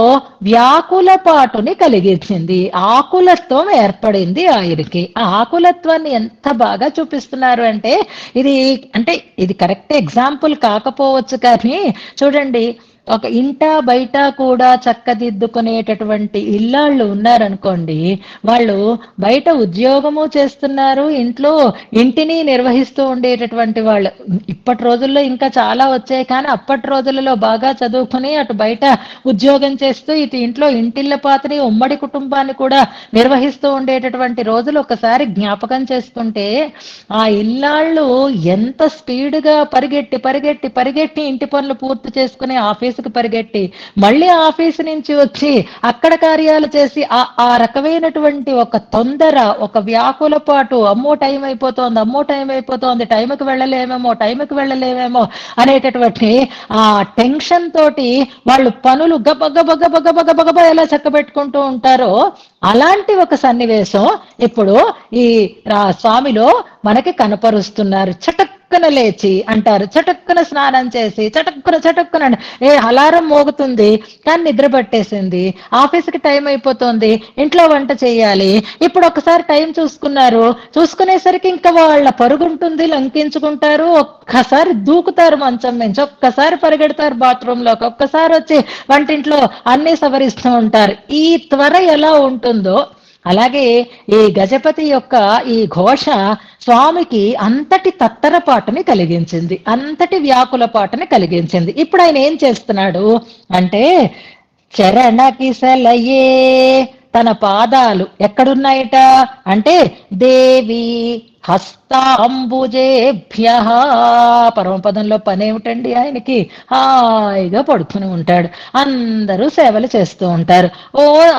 వ్యాకులపాటుని కలిగించింది, ఆకులత్వం ఏర్పడింది ఆయనకి. ఆ ఆకులత్వాన్ని ఎంత బాగా చూపిస్తున్నారు అంటే ఇది కరెక్ట్ ఎగ్జాంపుల్ కాకపోవచ్చు, కానీ చూడండి, ఒక ఇంట బయట కూడా చక్కదిద్దుకునేటటువంటి ఇల్లాళ్ళు ఉన్నారనుకోండి, వాళ్ళు బయట ఉద్యోగము చేస్తున్నారు, ఇంట్లో ఇంటిని నిర్వహిస్తూ ఉండేటటువంటి వాళ్ళు. ఇప్పటి రోజుల్లో ఇంకా చాలా వచ్చాయి, కానీ అప్పటి రోజులలో బాగా చదువుకుని అటు బయట ఉద్యోగం చేస్తూ ఇటు ఇంట్లో ఇంటిళ్ళ పాత్రి ఉమ్మడి కుటుంబాన్ని కూడా నిర్వహిస్తూ ఉండేటటువంటి రోజులు ఒకసారి జ్ఞాపకం చేసుకుంటే, ఆ ఇల్లాళ్ళు ఎంత స్పీడ్గా పరిగెట్టి పరిగెట్టి పరిగెట్టి ఇంటి పనులు పూర్తి చేసుకుని ఆఫీసుకి పరిగెట్టి మళ్ళీ ఆఫీసు నుంచి వచ్చి అక్కడ కార్యాలు చేసి ఆ రకమైనటువంటి ఒక తొందర, ఒక వ్యాకులపాటు, అమ్మో టైం అయిపోతోంది, అమ్మో టైం అయిపోతోంది, టైంకి వెళ్ళలేమేమో అనేటటువంటి ఆ టెన్షన్ తోటి వాళ్ళు పనులు గబ ఎలా చక్కబెట్టుకుంటూ ఉంటారో అలాంటి ఒక సన్నివేశం ఇప్పుడు ఈ స్వామిలో మనకి కనపరుస్తున్నారు. చటుక్కున లేచి అంటారు, చటుక్కున స్నానం చేసి చటుక్కున ఏ అలారం మోగుతుంది కానీ నిద్ర పట్టేసింది, ఆఫీస్కి టైం అయిపోతుంది, ఇంట్లో వంట చేయాలి. ఇప్పుడు ఒకసారి టైం చూసుకునేసరికి ఇంకా వాళ్ళ పరుగుంటుంది, లంకించుకుంటారు, ఒక్కసారి దూకుతారు మంచం నుంచి, ఒక్కసారి పరిగెడతారు బాత్రూంలోకి, ఒక్కసారి వచ్చి వంటింట్లో అన్ని సవరిస్తూ ఉంటారు. ఈ త్వర ఎలా ఉంటుందో అలాగే ఈ గజపతి యొక్క ఈ ఘోష స్వామికి అంతటి తత్తరపాటుని కలిగించింది, అంతటి వ్యాకులపాటుని కలిగించింది. ఇప్పుడు ఆయన ఏం చేస్తున్నాడు అంటే చరణ కిసలయే, తన పాదాలు ఎక్కడున్నాయట అంటే దేవి హస్తాంబుజేభ్య. పరమపదంలో పని ఏమిటండి ఆయనకి? హాయిగా పడుకుని ఉంటాడు, అందరూ సేవలు చేస్తూ ఉంటారు.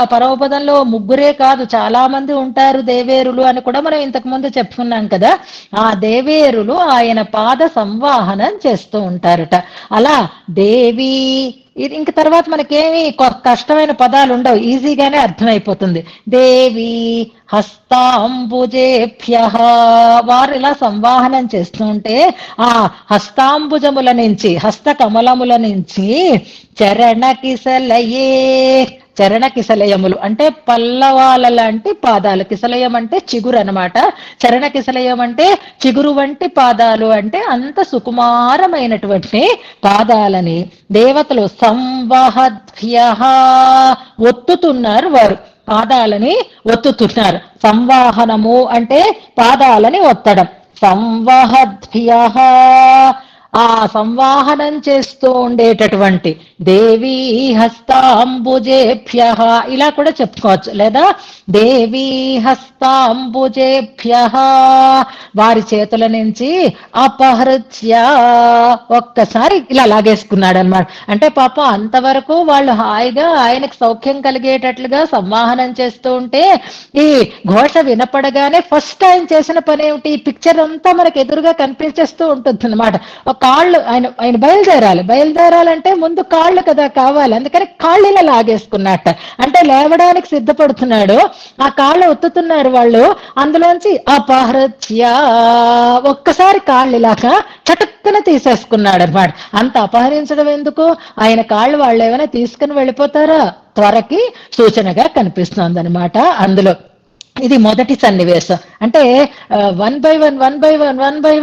ఆ పరమపదంలో ముగ్గురే కాదు, చాలా మంది ఉంటారు దేవేరులు అని కూడా మనం ఇంతకు ముందు చెప్పుకున్నాం కదా. ఆ దేవేరులు ఆయన పాద సంవాహనం చేస్తూ ఉంటారట. అలా దేవి, ఇది ఇంక తర్వాత మనకేమి కష్టమైన పదాలు ఉండవు, ఈజీగానే అర్థమైపోతుంది. దేవి హస్తాంబుజేభ్య, వారు ఇలా సంవాహనం చేస్తూ ఉంటే ఆ హస్తాంబుజముల నుంచి, హస్త కమలముల నుంచి చరణ కిసలయే, చరణ కిసలయములు అంటే పల్లవాల లాంటి పాదాలు. కిసలయం అంటే చిగురు అనమాట. చరణ కిసలయం అంటే చిగురు వంటి పాదాలు, అంటే అంత సుకుమారమైనటువంటి పాదాలని దేవతలు సంవహద్భ్య, ఒత్తుతున్నారు వారు, పాదాలని ఒత్తుతున్నారు. సంవాహనము అంటే పాదాలని ఒత్తడం. సంవహద్భ్య, ఆ సంవాహనం చేస్తూ ఉండేటటువంటి దేవీ హస్తాంబుజేభ్య, ఇలా కూడా చెప్పుకోవచ్చు. లేదా దేవీ హస్తాంబుజేభ్య, వారి చేతుల నుంచి అపహృత్య, ఒక్కసారి ఇలా లాగేసుకున్నాడు అనమాట. అంటే పాపం అంతవరకు వాళ్ళు హాయిగా ఆయనకు సౌఖ్యం కలిగేటట్లుగా సంవాహనం చేస్తూ ఉంటే ఈ ఘోష వినపడగానే ఫస్ట్ ఆయన చేసిన పని ఏమిటి? ఈ పిక్చర్ అంతా మనకు ఎదురుగా కనిపించేస్తూ ఉంటుంది అనమాట. కాళ్ళు ఆయన ఆయన బయలుదేరాలంటే ముందు కాళ్ళు కదా కావాలి, అందుకని కాళ్ళు ఇలా లాగేసుకున్నట్ట. అంటే లేవడానికి సిద్ధపడుతున్నాడు, ఆ కాళ్ళు ఒత్తుతున్నారు వాళ్ళు, అందులోంచి అపహృత్య, ఒక్కసారి కాళ్ళు ఇలాగా చటుక్కున తీసేసుకున్నాడు అనమాట. అంత అపహరించడం ఎందుకు? ఆయన కాళ్ళు వాళ్ళు ఏమైనా తీసుకుని వెళ్ళిపోతారా? త్వరకి సూచనగా కనిపిస్తుంది అనమాట అందులో. ఇది మొదటి సన్నివేశం. అంటే 1 by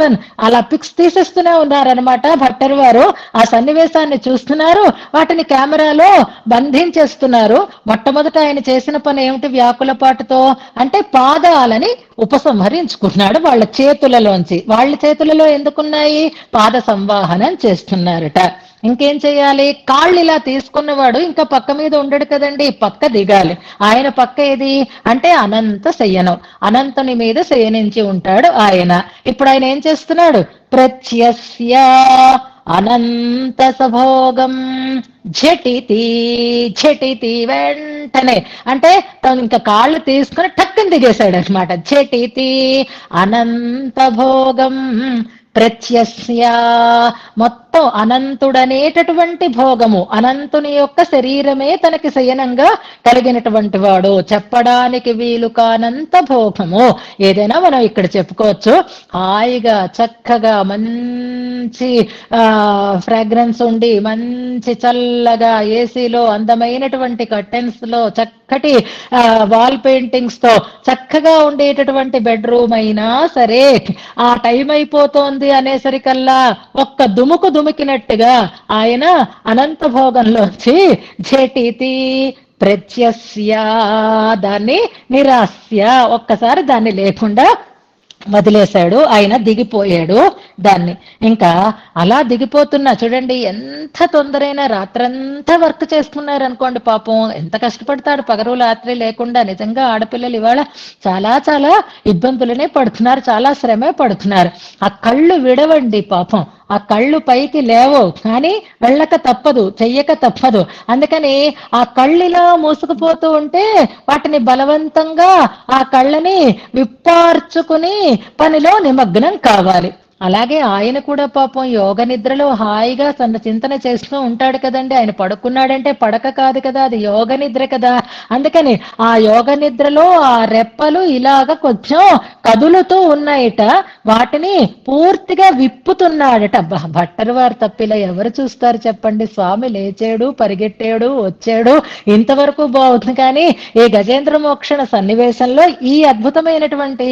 1 అలా పిక్స్ తీసేస్తూనే ఉన్నారనమాట భట్టర్ వారు. ఆ సన్నివేశాన్ని చూస్తున్నారు, వాటిని కెమెరాలో బంధించేస్తున్నారు. మొట్టమొదట ఆయన చేసిన పని ఏమిటి వ్యాకులపాటుతో అంటే పాదాలని ఉపసంహరించుకున్నాడు వాళ్ళ చేతులలోంచి. వాళ్ళ చేతులలో ఎందుకున్నాయి? పాద సంవాహనం చేస్తున్నారట. ఇంకేం చేయాలి? కాళ్ళు ఇలా తీసుకున్నవాడు ఇంకా పక్క మీద ఉండడు కదండి, పక్క దిగాలి. ఆయన పక్క ఏది అంటే అనంత శయనం, అనంతుని మీద శయనించి ఉంటాడు ఆయన. ఇప్పుడు ఆయన ఏం చేస్తున్నాడు? ప్రత్యస్య అనంత సభోగం ఝటితి, ఝటితి వెంటనే, అంటే తను ఇంకా కాళ్ళు తీసుకుని టక్కని దిగేశాడు అనమాట. ఝటితి అనంత భోగం ప్రత్యస్య, మొత్తం అనంతుడనేటటువంటి భోగము, అనంతుని యొక్క శరీరమే తనకి శయనంగా కలిగినటువంటి వాడు, చెప్పడానికి వీలు కానంత భోగము. ఏదైనా మనం ఇక్కడ చెప్పుకోవచ్చు. హాయిగా చక్కగా మంచి ఫ్రాగ్రెన్స్ ఉండి, మంచి చల్లగా ఏసీలో, అందమైనటువంటి కర్టెన్స్ లో, చక్కటి వాల్ పెయింటింగ్స్ తో చక్కగా ఉండేటటువంటి బెడ్రూమ్ అయినా సరే ఆ టైం అయిపోతోంది అనేసరికల్లా ఒక్క దుముకినట్టుగా ఆయన అనంత భోగంలోంచి ఝటితి ప్రత్యస్య, దాన్ని నిరాస్య, ఒక్కసారి దాన్ని లేకుండా వదిలేశాడు ఆయన, దిగిపోయాడు దాన్ని. ఇంకా అలా దిగిపోతున్నా చూడండి, ఎంత తొందరైనా రాత్రంతా వర్క్ చేసుకున్నారు అనుకోండి, పాపం ఎంత కష్టపడతాడు పగలు రాత్రి లేకుండా. నిజంగా ఆడపిల్లలు ఇవాళ చాలా చాలా ఇబ్బందులనే పడుతున్నారు, చాలా శ్రమే పడుతున్నారు. ఆ కళ్ళు విడవండి పాపం, ఆ కళ్ళు పైకి లేవో కానీ వెళ్ళక తప్పదు, చెయ్యక తప్పదు. అందుకని ఆ కళ్ళిలా మూసుకుపోతూ ఉంటే వాటిని బలవంతంగా ఆ కళ్ళని విప్పార్చుకుని పనిలో నిమగ్నం కావాలి. అలాగే ఆయన కూడా పాపం యోగ నిద్రలో హాయిగా తన చింతన చేస్తూ ఉంటాడు కదండి. ఆయన పడుకున్నాడంటే పడక కాదు కదా, అది యోగ నిద్ర కదా. అందుకని ఆ యోగ నిద్రలో ఆ రెప్పలు ఇలాగ కొంచెం కదులుతూ ఉన్నాయట, వాటిని పూర్తిగా విప్పుతున్నాడట. భట్టర్ వారు తప్పిలా ఎవరు చూస్తారు చెప్పండి? స్వామి లేచాడు, పరిగెట్టాడు, వచ్చాడు, ఇంతవరకు బాగుంది. కానీ ఈ గజేంద్ర మోక్షణ సన్నివేశంలో ఈ అద్భుతమైనటువంటి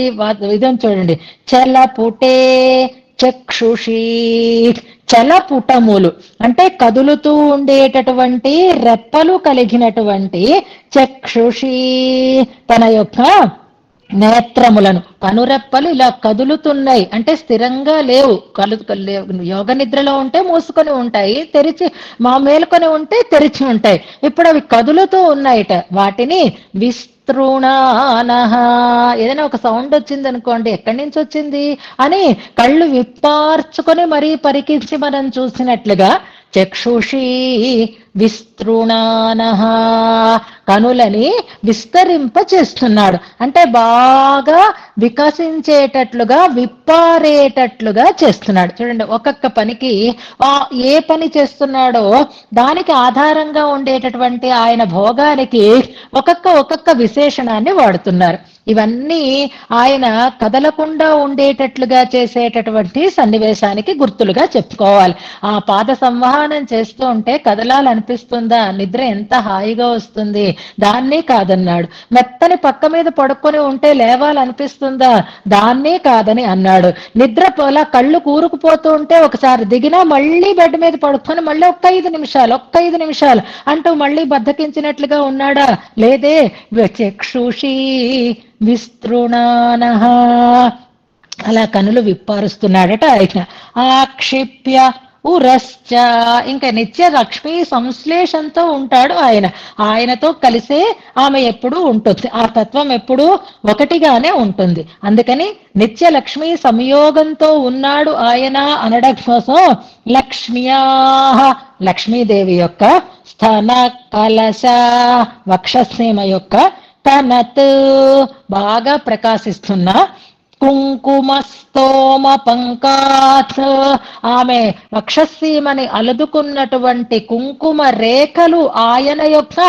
విధం చూడండి. చలపుటే చక్షుషి, చలపుటములు అంటే కదులుతూ ఉండేటటువంటి రెప్పలు కలిగినటువంటి చక్షుషి తన యొక్క నేత్రములను, కనురెప్పలు ఇలా కదులుతున్నాయి అంటే స్థిరంగా లేవు. యోగ నిద్రలో ఉంటే మూసుకొని ఉంటాయి, తెరిచి మేలుకొని ఉంటే తెరిచి ఉంటాయి. ఇప్పుడు అవి కదులుతూ ఉన్నాయిట. వాటిని విస్తృణానః, ఏదైనా ఒక సౌండ్ వచ్చింది అనుకోండి, ఎక్కడి నుంచి వచ్చింది అని కళ్ళు విప్పార్చుకొని మరీ పరికించి మనం చూసినట్లుగా చక్షుషి విస్తృణానః, కనులని విస్తరింప చేస్తున్నాడు. అంటే బాగా వికసించేటట్లుగా విప్పారేటట్లుగా చేస్తున్నాడు. చూడండి, ఒక్కొక్క పనికి ఏ పని చేస్తున్నాడో దానికి ఆధారంగా ఉండేటటువంటి ఆయన భోగానికి ఒక్కొక్క విశేషణాన్ని వాడుతున్నారు. ఇవన్నీ ఆయన కదలకుండా ఉండేటట్లుగా చేసేటటువంటి సన్నివేశానికి గుర్తులుగా చెప్పుకోవాలి. ఆ పాద సంవహనం చేస్తూ ఉంటే కదలాలనిపిస్తుందా? నిద్ర ఎంత హాయిగా వస్తుంది, దాన్నే కాదన్నాడు. మెత్తని పక్క మీద పడుకొని ఉంటే లేవాలనిపిస్తుందా? దాన్నే కాదని అన్నాడు. నిద్ర అలా కళ్ళు కూరుకుపోతూ ఉంటే ఒకసారి దిగినా మళ్ళీ బెడ్ మీద పడుకొని మళ్ళీ ఒక్క 5 నిమిషాలు అంటూ మళ్ళీ బద్దకించినట్లుగా ఉన్నాడా? లేదే. చక్షుషి విస్తృణానః, అలా కనులు విప్పారుస్తున్నాడట ఆయన. ఆక్షిప్య ఉరశ్చ, ఇంకా నిత్య లక్ష్మీ సంశ్లేషంతో ఉంటాడు ఆయన. ఆయనతో కలిసే ఆమె ఎప్పుడూ ఉంటుంది. ఆ తత్వం ఎప్పుడూ ఒకటిగానే ఉంటుంది. అందుకని నిత్య లక్ష్మీ సంయోగంతో ఉన్నాడు ఆయన అనడం కోసం లక్ష్మ్యా, లక్ష్మీదేవి యొక్క స్థన కలశ వక్షసీమ యొక్క తనత్ బాగా ప్రకాశిస్తున్న కుంకుమస్తోమ పంకాత్, ఆమె వక్షసీమని అలుదుకున్నటువంటి కుంకుమ రేఖలు ఆయన యొక్క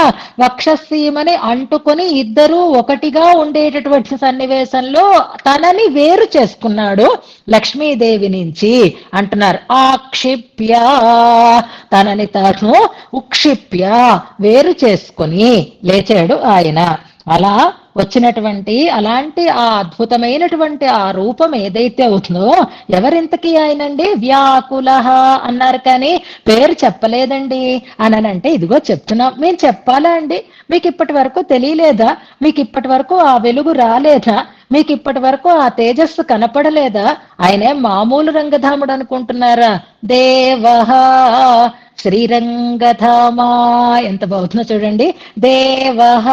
వక్షసీమని అంటుకొని ఇద్దరూ ఒకటిగా ఉండేటటువంటి సన్నివేశంలో తనని వేరు చేసుకున్నాడు లక్ష్మీదేవి నుంచి అంటున్నారు. ఆక్షిప్య, తనని తాను ఉక్షిప్య వేరు చేసుకొని లేచాడు ఆయన. అలా వచ్చినటువంటి అలాంటి ఆ అద్భుతమైనటువంటి ఆ రూపం ఏదైతే ఉందో, ఎవరింతకీ ఆయనండి? వ్యాకుల అన్నారు కానీ పేరు చెప్పలేదండి అనంటే, ఇదిగో చెప్తున్నాం. మేము చెప్పాలా అండి? మీకు ఇప్పటి వరకు తెలియలేదా? మీకు ఇప్పటి వరకు ఆ వెలుగు రాలేదా? మీకు ఇప్పటి వరకు ఆ తేజస్సు కనపడలేదా? ఆయనే మామూలు రంగధాముడు అనుకుంటున్నారా? దేవః శ్రీరంగధామా, ఎంత బాగుందో చూడండి. దేవః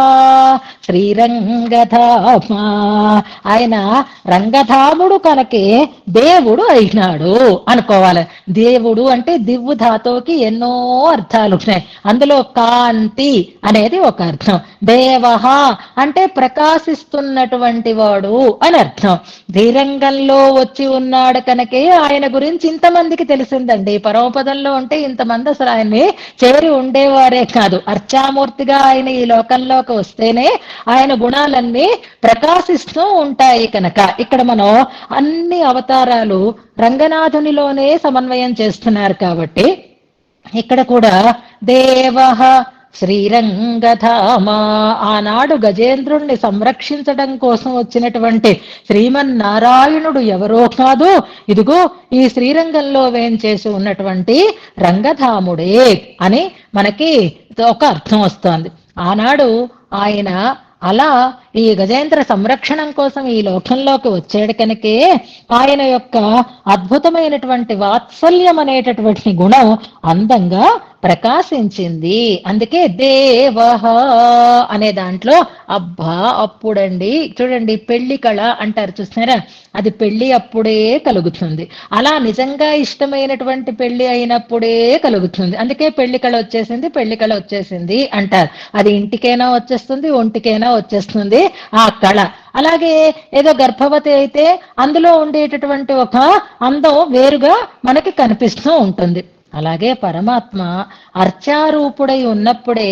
శ్రీరంగధామా, ఆయన రంగధాముడు కనుకే దేవుడు అయినాడు అనుకోవాలి. దేవుడు అంటే దివ్వు ధాతువుకి ఎన్నో అర్థాలు ఉన్నాయి. అందులో కాంతి అనేది ఒక అర్థం. దేవః అంటే ప్రకాశిస్తున్నటువంటి వాడు అని అర్థం. ధీరంగంలో వచ్చి ఉన్నాడు కనుకే ఆయన గురించి ఇంతమందికి తెలిసిందండి. పరమపదంలో ఉంటే ఇంతమంది అసలు ఆయన్ని చేరి ఉండేవారే కాదు. అర్చామూర్తిగా ఆయన ఈ లోకంలోకి వస్తేనే ఆయన గుణాలన్నీ ప్రకాశిస్తూ ఉంటాయి కనుక ఇక్కడ మనం అన్ని అవతారాలు రంగనాథునిలోనే సమన్వయం చేస్తున్నారు కాబట్టి ఇక్కడ కూడా దేవః శ్రీరంగధామ, ఆనాడు గజేంద్రుణ్ణి సంరక్షించడం కోసం వచ్చినటువంటి శ్రీమన్నారాయణుడు ఎవరో కాదు, ఇదిగో ఈ శ్రీరంగంలో వేంచేసి ఉన్నటువంటి రంగధాముడే అని మనకి ఒక అర్థం వస్తోంది. ఆనాడు ఆయన అలా ఈ గజేంద్ర సంరక్షణం కోసం ఈ లోకంలోకి వచ్చాడు కనుకే ఆయన యొక్క అద్భుతమైనటువంటి వాత్సల్యం అనేటటువంటి గుణం అందంగా ప్రకాశించింది. అందుకే దేవః అనే దాంట్లో అబ్బా అప్పుడండి చూడండి, పెళ్లి కళ అంటారు చూస్తున్నారా, అది పెళ్లి అప్పుడే కలుగుతుంది. అలా నిజంగా ఇష్టమైనటువంటి పెళ్లి అయినప్పుడే కలుగుతుంది. అందుకే పెళ్లి కళ వచ్చేసింది అంటారు. అది ఇంటికైనా వచ్చేస్తుంది, ఒంటికైనా వచ్చేస్తుంది ఆ కళ. అలాగే ఏదో గర్భవతి అయితే అందులో ఉండేటటువంటి ఒక అందం వేరుగా మనకి కనిపిస్తూ ఉంటుంది. అలాగే పరమాత్మ అర్చారూపుడై ఉన్నప్పుడే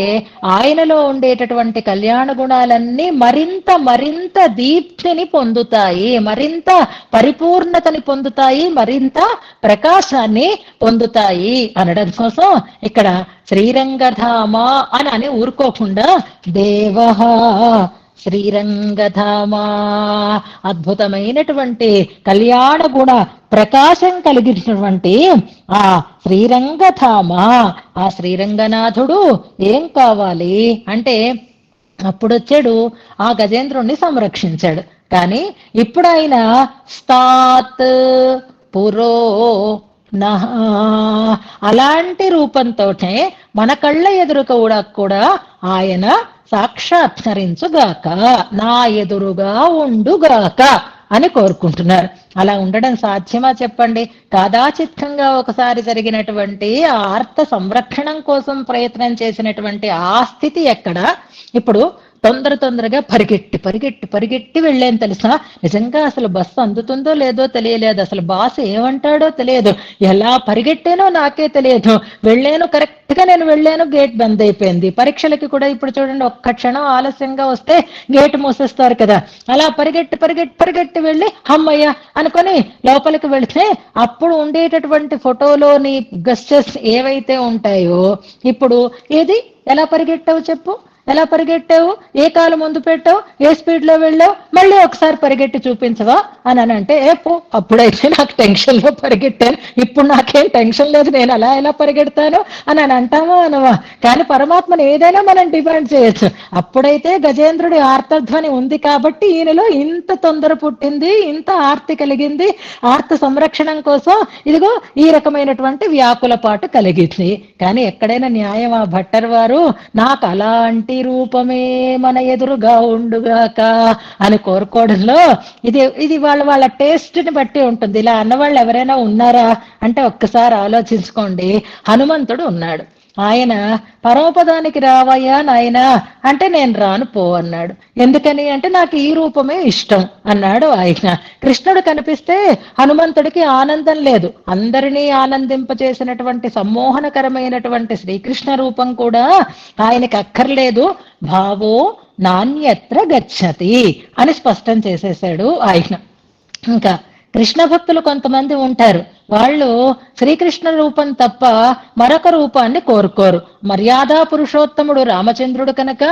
ఆయనలో ఉండేటటువంటి కళ్యాణ గుణాలన్నీ మరింత మరింత దీప్తిని పొందుతాయి, మరింత పరిపూర్ణతని పొందుతాయి, మరింత ప్రకాశాన్ని పొందుతాయి అనడం కోసం ఇక్కడ శ్రీరంగధామ అని ఊరుకోకుండా దేవః శ్రీరంగధామా, అద్భుతమైనటువంటి కళ్యాణ గుణ ప్రకాశం కలిగినటువంటి ఆ శ్రీరంగధామ, ఆ శ్రీరంగనాథుడు ఏం కావాలి అంటే అప్పుడొచ్చాడు ఆ గజేంద్రుణ్ణి సంరక్షించాడు. కానీ ఇప్పుడు ఆయన స్తాత్ పురో నహ అలాంటి రూపంతోనే మన కళ్ళ ఎదురు కూడా ఆయన సాక్షాత్కరించుగాక, నా ఎదురుగా ఉండుగాక అని కోరుకుంటున్నారు. అలా ఉండడం సాధ్యమా చెప్పండి? కాదాచిత్తంగా ఒకసారి జరిగినటువంటి ఆ ఆర్త సంరక్షణం కోసం ప్రయత్నం చేసినటువంటి ఆ స్థితి ఎక్కడ? ఇప్పుడు తొందరగా పరిగెట్టి వెళ్ళాను తెలుసా. నిజంగా అసలు బస్సు అందుతుందో లేదో తెలియలేదు, అసలు బాస్ ఏమంటాడో తెలియదు, ఎలా పరిగెట్టానో నాకే తెలియదు. వెళ్ళాను, కరెక్ట్ గా నేను వెళ్ళాను, గేట్ బంద్ అయిపోయింది. పరీక్షలకి కూడా ఇప్పుడు చూడండి, ఒక్క క్షణం ఆలస్యంగా వస్తే గేట్ మూసేస్తారు కదా. అలా పరిగెట్టి వెళ్ళి అమ్మయ్య అనుకొని లోపలికి వెళితే అప్పుడు ఉండేటటువంటి ఫోటోలోని గెస్చర్స్ ఏవైతే ఉంటాయో ఇప్పుడు ఏది ఎలా పరిగెట్టావు చెప్పు, ఎలా పరిగెట్టావు, ఏ కాలు ముందు పెట్టావు, ఏ స్పీడ్ లో వెళ్ళావు, మళ్ళీ ఒకసారి పరిగెట్టి చూపించవా అని అంటే అప్పుడైతే నాకు టెన్షన్ లో పరిగెట్టాను, ఇప్పుడు నాకేం టెన్షన్ లేదు, నేను ఎలా పరిగెడతాను అని అంటామా అనవా? కానీ పరమాత్మను ఏదైనా మనం డిమాండ్ చేయొచ్చు. అప్పుడైతే గజేంద్రుడి ఆర్తధ్వని ఉంది కాబట్టి ఈయనలో ఇంత తొందర పుట్టింది, ఇంత ఆర్తి కలిగింది, ఆర్త సంరక్షణం కోసం ఇదిగో ఈ రకమైనటువంటి వ్యాకుల పాటు కలిగింది. కానీ ఎక్కడైనా న్యాయమా భట్టర్ వారు? నాకు అలాంటి రూపమే మన ఎదురుగా ఉండుగాక అని కోరుకోవడంలో ఇది వాళ్ళ టేస్ట్ ని బట్టి ఉంటుంది. ఇలా అన్నవాళ్ళు ఎవరైనా ఉన్నారా అంటే ఒక్కసారి ఆలోచించుకోండి. హనుమంతుడు ఉన్నాడు. ఆయన పరమపదానికి రావయ్యా నాయనా అంటే నేను రాను పో అన్నాడు. ఎందుకని అంటే నాకు ఈ రూపమే ఇష్టం అన్నాడు ఆయన. కృష్ణుడు కనిపిస్తే హనుమంతుడికి ఆనందం లేదు. అందరినీ ఆనందింపచేసినటువంటి సమ్మోహనకరమైనటువంటి శ్రీకృష్ణ రూపం కూడా ఆయనకి అక్కర్లేదు. భావో నాణ్యత్ర గచ్చతి అని స్పష్టం చేసేశాడు ఆయన. ఇంకా కృష్ణ భక్తులు కొంతమంది ఉంటారు, వాళ్ళు శ్రీకృష్ణ రూపం తప్ప మరొక రూపాన్ని కోరుకోరు. మర్యాదా పురుషోత్తముడు రామచంద్రుడు కనుక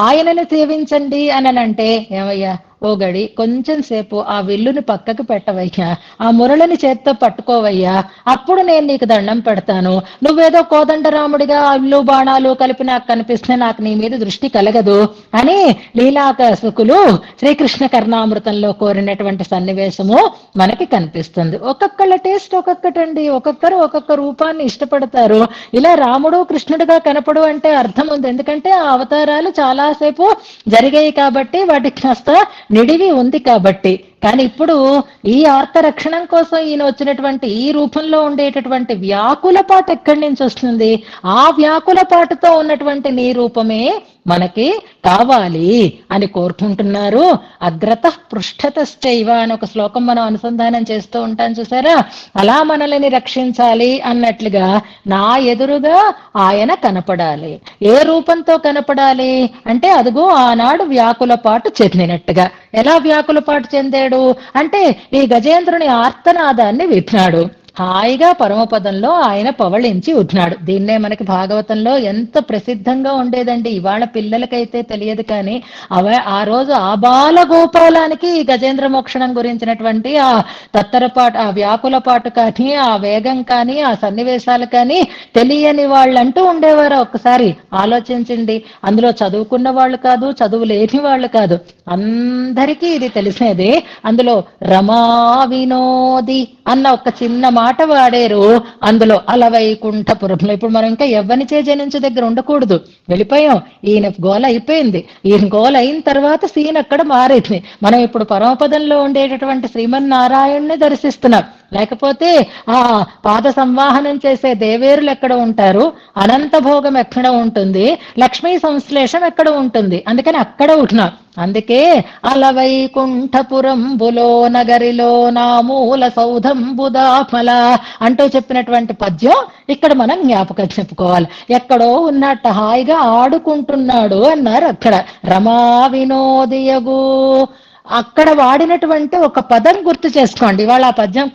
ఆయనని సేవించండి అని అంటే, ఏమయ్యా ఓ గడి కొంచెం సేపు ఆ విల్లుని పక్కకు పెట్టవయ్యా, ఆ మురళిని చేత్తో పట్టుకోవయ్యా, అప్పుడు నేను నీకు దండం పెడతాను. నువ్వేదో కోదండరాముడిగా ఇల్లు బాణాలు కలిపి నాకు కనిపిస్తే నాకు నీ మీద దృష్టి కలగదు అని లీలాకసుకులు శ్రీకృష్ణ కర్ణామృతంలో కోరినటువంటి సన్నివేశము మనకి కనిపిస్తుంది. ఒక్కొక్కళ్ళ టేస్ట్ ఒక్కొక్కటండి, ఒక్కొక్కరు ఒక్కొక్క రూపాన్ని ఇష్టపడతారు. ఇలా రాముడు కృష్ణుడిగా కనపడు అంటే అర్థం ఉంది, ఎందుకంటే ఆ అవతారాలు చాలాసేపు జరిగాయి కాబట్టి వాటికి కాస్త నిడివి ఉంది కాబట్టి. కానీ ఇప్పుడు ఈ ఆర్త రక్షణం కోసం ఈయన వచ్చినటువంటి ఈ రూపంలో ఉండేటటువంటి వ్యాకుల పాట ఎక్కడి నుంచి వస్తుంది? ఆ వ్యాకుల పాటతో ఉన్నటువంటి నీ రూపమే మనకి కావాలి అని కోరుకుంటున్నారు. అగ్రత పృష్ఠతశ్చైవ అని ఒక శ్లోకం మనం అనుసంధానం చేస్తూ ఉంటాం చూసారా, అలా మనల్ని రక్షించాలి అన్నట్లుగా నా ఎదురుగా ఆయన కనపడాలి. ఏ రూపంతో కనపడాలి అంటే అదిగో ఆనాడు వ్యాకుల పాటు చెందినట్టుగా. ఎలా వ్యాకుల పాటు చెందాడు అంటే ఈ గజేంద్రుని ఆర్తనాదాన్ని విన్నాడు. హాయిగా పరమపదంలో ఆయన పవళించి ఉంటున్నాడు. దీన్నే మనకి భాగవతంలో ఎంత ప్రసిద్ధంగా ఉండేదండి. ఇవాళ పిల్లలకైతే తెలియదు కానీ ఆ రోజు ఆబాల గోపాలానికి ఈ గజేంద్ర మోక్షణం గురించినటువంటి ఆ తత్తరపాటు, ఆ వ్యాకుల పాటు కానీ, ఆ వేగం కానీ, ఆ సన్నివేశాలు కానీ తెలియని వాళ్ళంటూ ఉండేవారు. ఒక్కసారి ఆలోచించండి. అందులో చదువుకున్న వాళ్ళు కాదు, చదువు లేని వాళ్ళు కాదు, అందరికీ ఇది తెలిసేది. అందులో రమా వినోది అన్న ఒక చిన్న మాట వాడారు. అందులో అలవైకుంఠపురంలో ఇప్పుడు మనం ఇంకా ఎవ్వనిచే జనించే దగ్గర ఉండకూడదు, వెళ్ళిపోయాం. ఈయన గోల అయిపోయింది. ఈయన గోల అయిన తర్వాత సీన్ అక్కడ మారింది. మనం ఇప్పుడు పరమపదంలో ఉండేటటువంటి శ్రీమన్నారాయణ్ణి దర్శిస్తున్నాం. లేకపోతే ఆ పాద సంవాహనం చేసే దేవేరులు ఎక్కడ ఉంటారు, అనంత భోగం ఎక్కడ ఉంటుంది, లక్ష్మీ సంశ్లేషం ఎక్కడ ఉంటుంది, అందుకని అక్కడ ఉంటున్నాం. అందుకే అలవైకుంఠపురంబులో నగరిలో నామూల సౌధంబుదాఫల అంటూ చెప్పినటువంటి పద్యం ఇక్కడ మనం జ్ఞాపకం చెప్పుకోవాలి. ఎక్కడో ఉన్నట్టు హాయిగా ఆడుకుంటున్నాడు అన్నారు. అక్కడ రమా వినోదియగు అక్కడ వాడినటువంటి ఒక పదం గుర్తు చేసుకోండి. ఇవాళ ఆ పద్యం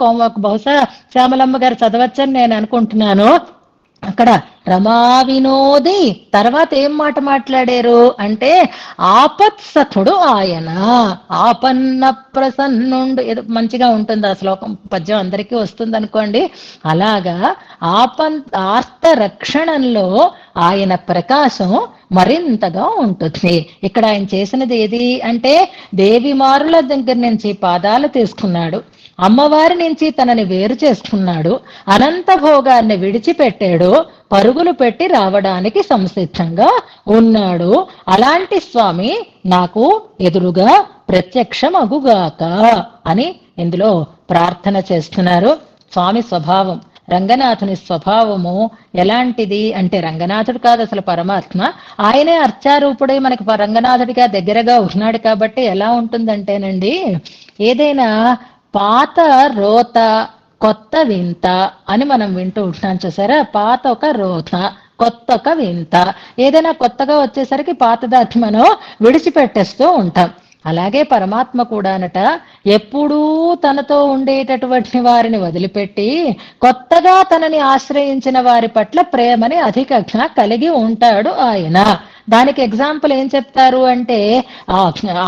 బహుశా శ్యామలమ్మ గారు చదవచ్చని నేను అనుకుంటున్నాను. అక్కడ రమా వినోది తర్వాత ఏం మాట మాట్లాడారు అంటే ఆపత్సఖుడు ఆయన, ఆపన్న ప్రసన్నుండు. ఏదో మంచిగా ఉంటుంది ఆ శ్లోకం, పద్యం అందరికీ వస్తుంది అనుకోండి. అలాగా ఆర్త రక్షణంలో ఆయన ప్రకాశం మరింతగా ఉంటుంది. ఇక్కడ ఆయన చేసినది ఏది అంటే దేవిమారుల దగ్గర నుంచి పాదాలు తీసుకున్నాడు, అమ్మవారి నుంచి తనని వేరు చేసుకున్నాడు, అనంత భోగాన్ని విడిచిపెట్టాడు, పరుగులు పెట్టి రావడానికి సంసిద్ధంగా ఉన్నాడు. అలాంటి స్వామి నాకు ఎదురుగా ప్రత్యక్షమగుగాక అని ఇందులో ప్రార్థన చేస్తున్నారు. స్వామి స్వభావం, రంగనాథుని స్వభావము ఎలాంటిది అంటే, రంగనాథుడు కాదు అసలు పరమాత్మ, ఆయనే అర్చారూపుడై మనకి రంగనాథుడిగా దగ్గరగా ఉన్నాడు. కాబట్టి ఎలా ఉంటుందంటేనండి, ఏదైనా పాత రోత కొత్త వింత అని మనం వింటూ ఉంటున్నాం చూసారా. పాత ఒక రోత, కొత్త ఒక వింత. ఏదైనా కొత్తగా వచ్చేసరికి పాతదాన్ని మనం విడిచిపెట్టేస్తూ ఉంటాం. అలాగే పరమాత్మ కూడానట ఎప్పుడూ తనతో ఉండేటటువంటి వారిని వదిలిపెట్టి కొత్తగా తనని ఆశ్రయించిన వారి పట్ల ప్రేమని అధికంగా కలిగి ఉంటాడు ఆయన. దానికి ఎగ్జాంపుల్ ఏం చెప్తారు అంటే,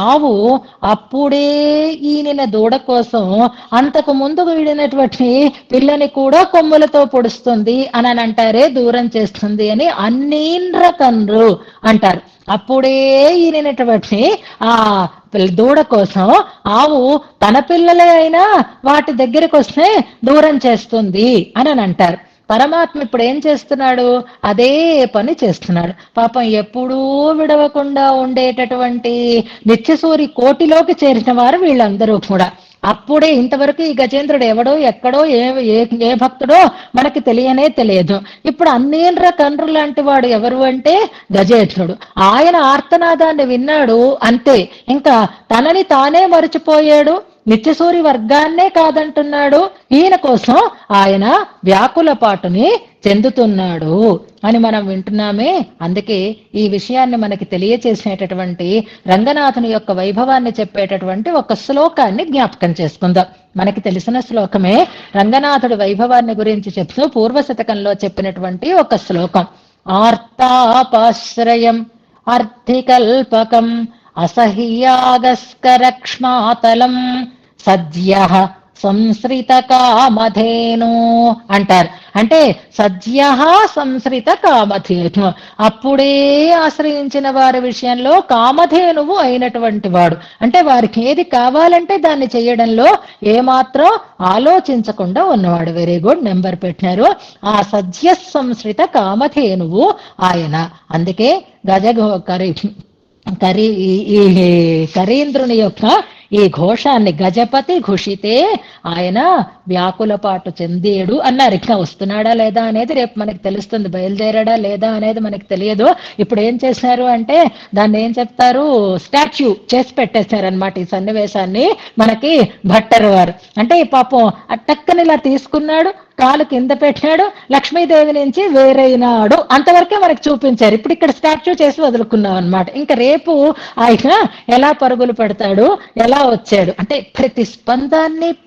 ఆవు అప్పుడే ఈనిన దూడ కోసం అంతకు ముందు వీడినటువంటి పిల్లని కూడా కొమ్ములతో పొడుస్తుంది అని అంటారే, దూరం చేస్తుంది అని. అన్నీంద్ర కన్రు అంటారు. అప్పుడే ఈనినటువంటి ఆ దూడ కోసం ఆవు తన పిల్లలే అయినా వాటి దగ్గరికి వస్తే దూరం చేస్తుంది అని అంటారు. పరమాత్మ ఇప్పుడు ఏం చేస్తున్నాడు, అదే పని చేస్తున్నాడు. పాపం ఎప్పుడూ విడవకుండా ఉండేటటువంటి నిత్యసూరి కోటిలోకి చేరిన వారు వీళ్ళందరూ కూడా. అప్పుడే ఇంతవరకు ఈ గజేంద్రుడు ఎవడో ఎక్కడో ఏ భక్తుడో మనకి తెలియనే తెలియదు. ఇప్పుడు అన్నేంద్ర కండ్రు లాంటి వాడు ఎవరు అంటే గజేంద్రుడు. ఆయన ఆర్తనాదాన్ని విన్నాడు అంతే, ఇంకా తనని తానే మరిచిపోయాడు, నిత్యసూరి వర్గాన్నే కాదంటున్నాడు. ఈయన కోసం ఆయన వ్యాకుల పాటుని చెందుతున్నాడు అని మనం వింటున్నామే. అందుకే ఈ విషయాన్ని మనకి తెలియచేసేటటువంటి రంగనాథుని యొక్క వైభవాన్ని చెప్పేటటువంటి ఒక శ్లోకాన్ని జ్ఞాపకం చేసుకుందాం. మనకి తెలిసిన శ్లోకమే, రంగనాథుడి వైభవాన్ని గురించి చెప్తూ పూర్వశతకంలో చెప్పినటువంటి ఒక శ్లోకం. ఆర్తాపాశ్రయం అర్థికల్పకం అసహ్యాగస్కరక్ష్మాతలం సద్యః సంశ్రిత కామధేను అంటారు. అంటే సద్యః సంశ్రిత కామధేను, అప్పుడే ఆశ్రయించిన వారి విషయంలో కామధేనువు అయినటువంటి వాడు. అంటే వారికి ఏది కావాలంటే దాన్ని చేయడంలో ఏమాత్రం ఆలోచించకుండా ఉన్నవాడు. వెరీ గుడ్, నెంబర్ పెట్టినారు. ఆ సద్య సంశ్రిత కామధేనువు ఆయన. అందుకే కరీంద్రుని యొక్క ఈ ఘోషాన్ని గజపతి ఘుషితే ఆయన వ్యాకులపాటు చెందేడు అన్నారు. ఇంకా వస్తున్నాడా లేదా అనేది రేపు మనకి తెలుస్తుంది, బయలుదేరాడా లేదా అనేది మనకి తెలియదు. ఇప్పుడు ఏం చేశారు అంటే దాన్ని ఏం చెప్తారు, స్టాచ్యూ చేసి పెట్టేశారనమాట ఈ సన్నివేశాన్ని మనకి భట్టరు వారు. అంటే ఈ పాపం అట్టక్కని ఇలా తీసుకున్నాడు, కాలు కింద పెట్టాడు, లక్ష్మీదేవి నుంచి వేరైనాడు, అంతవరకే మనకి చూపించారు. ఇప్పుడు ఇక్కడ స్టాచ్యూ చేసి వదులుకున్నాం అనమాట. ఇంకా రేపు ఆయన ఎలా పరుగులు పెడతాడు, ఎలా వచ్చాడు అంటే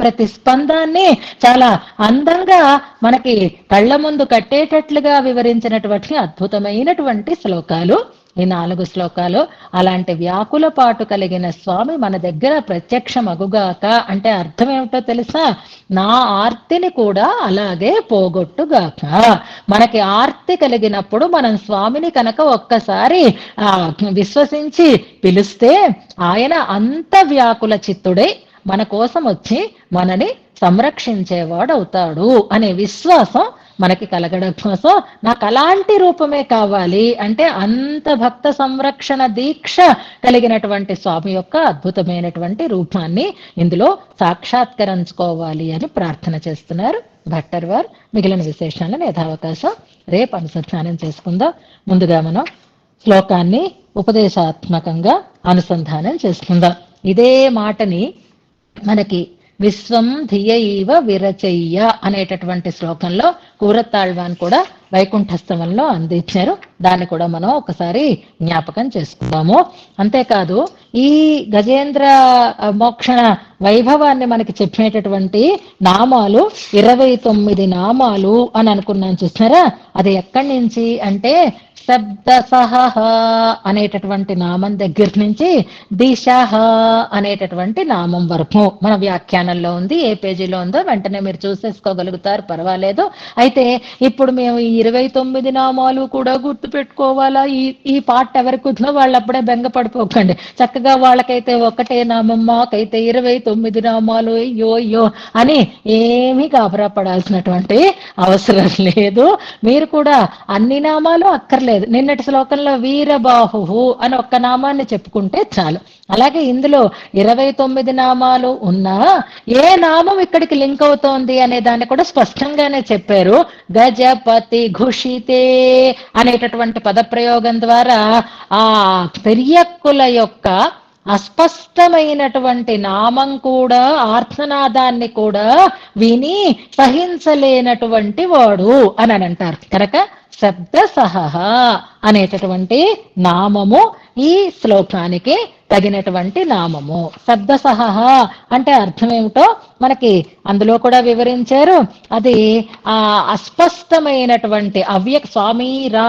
ప్రతిస్పందాన్ని చాలా అందంగా మనకి కళ్ళ ముందు కట్టేటట్లుగా వివరించినటువంటి అద్భుతమైనటువంటి శ్లోకాలు ఈ 4 శ్లోకాలు. అలాంటి వ్యాకుల పాటు కలిగిన స్వామి మన దగ్గర ప్రత్యక్షమగుగాక అంటే అర్థం ఏమిటో తెలుసా, నా ఆర్తిని కూడా అలాగే పోగొట్టుగాక. మనకి ఆర్తి కలిగినప్పుడు మనం స్వామిని కనుక ఒక్కసారి విశ్వసించి పిలిస్తే ఆయన అంత వ్యాకుల చిత్తుడై మన కోసం వచ్చి మనని సంరక్షించేవాడు అవుతాడు అనే విశ్వాసం మనకి కలగడం కోసం నాకు అలాంటి రూపమే కావాలి అంటే అంత భక్త సంరక్షణ దీక్ష కలిగినటువంటి స్వామి యొక్క అద్భుతమైనటువంటి రూపాన్ని ఇందులో సాక్షాత్కరించుకోవాలి అని ప్రార్థన చేస్తున్నారు భట్టర్ వారు. మిగిలిన విశేషాలను యథావకాశం రేపు అనుసంధానం చేసుకుందాం. ముందుగా మనం శ్లోకాన్ని ఉపదేశాత్మకంగా అనుసంధానం చేసుకుందాం. ఇదే మాటని మనకి విశ్వం ధియైవ విరచయ్య అనేటటువంటి శ్లోకంలో కూరతాళ్వాన్ కూడా వైకుంఠస్తవంలో అందించారు. దాన్ని కూడా మనం ఒకసారి జ్ఞాపకం చేసుకుందాము. అంతేకాదు ఈ గజేంద్ర మోక్షణ వైభవాన్ని మనకి చెప్పేటటువంటి నామాలు 29 నామాలు అని అనుకున్నాను చూస్తున్నారా. అది ఎక్కడి నుంచి అంటే శబ్ద సహ అనేటటువంటి నామం దగ్గర నుంచి దిశహ అనేటటువంటి నామం వరకు మన వ్యాఖ్యానంలో ఉంది. ఏ పేజీలో ఉందో వెంటనే మీరు చూసేసుకోగలుగుతారు, పర్వాలేదు. అయితే ఇప్పుడు మేము ఈ 29 నామాలు కూడా గుర్తు పెట్టుకోవాలా, ఈ పాట ఎవరికి ఉందో వాళ్ళు అప్పుడే బెంగ పడిపోకండి. చక్కగా వాళ్ళకైతే ఒకటే నామం, మాకైతే 29 నామాలు, అయ్యో అని ఏమీ గాబరా పడాల్సినటువంటి అవసరం లేదు. మీరు కూడా అన్ని నామాలు అక్కర్లేదు. నిన్నటి శ్లోకంలో వీరబాహు అని ఒక్క నామాన్ని చెప్పుకుంటే చాలు. అలాగే ఇందులో 29 నామాలు ఉన్నా ఏ నామం ఇక్కడికి లింక్ అవుతోంది అనే దాన్ని కూడా స్పష్టంగానే చెప్పారు. గజపతి ఘుషితే అనేటటువంటి పదప్రయోగం ద్వారా ఆ పెరియక్కుల యొక్క అస్పష్టమైనటువంటి నామం కూడా, ఆర్తనాదాన్ని కూడా విని సహించలేనటువంటి వాడు అని అంటారు. కనుక శబ్ద సహ అనేటటువంటి నామము ఈ శ్లోకానికి తగినటువంటి నామము. శబ్ద సహ అంటే అర్థం ఏమిటో మనకి అందులో కూడా వివరించారు. అది ఆ అస్పష్టమైనటువంటి స్వామి రా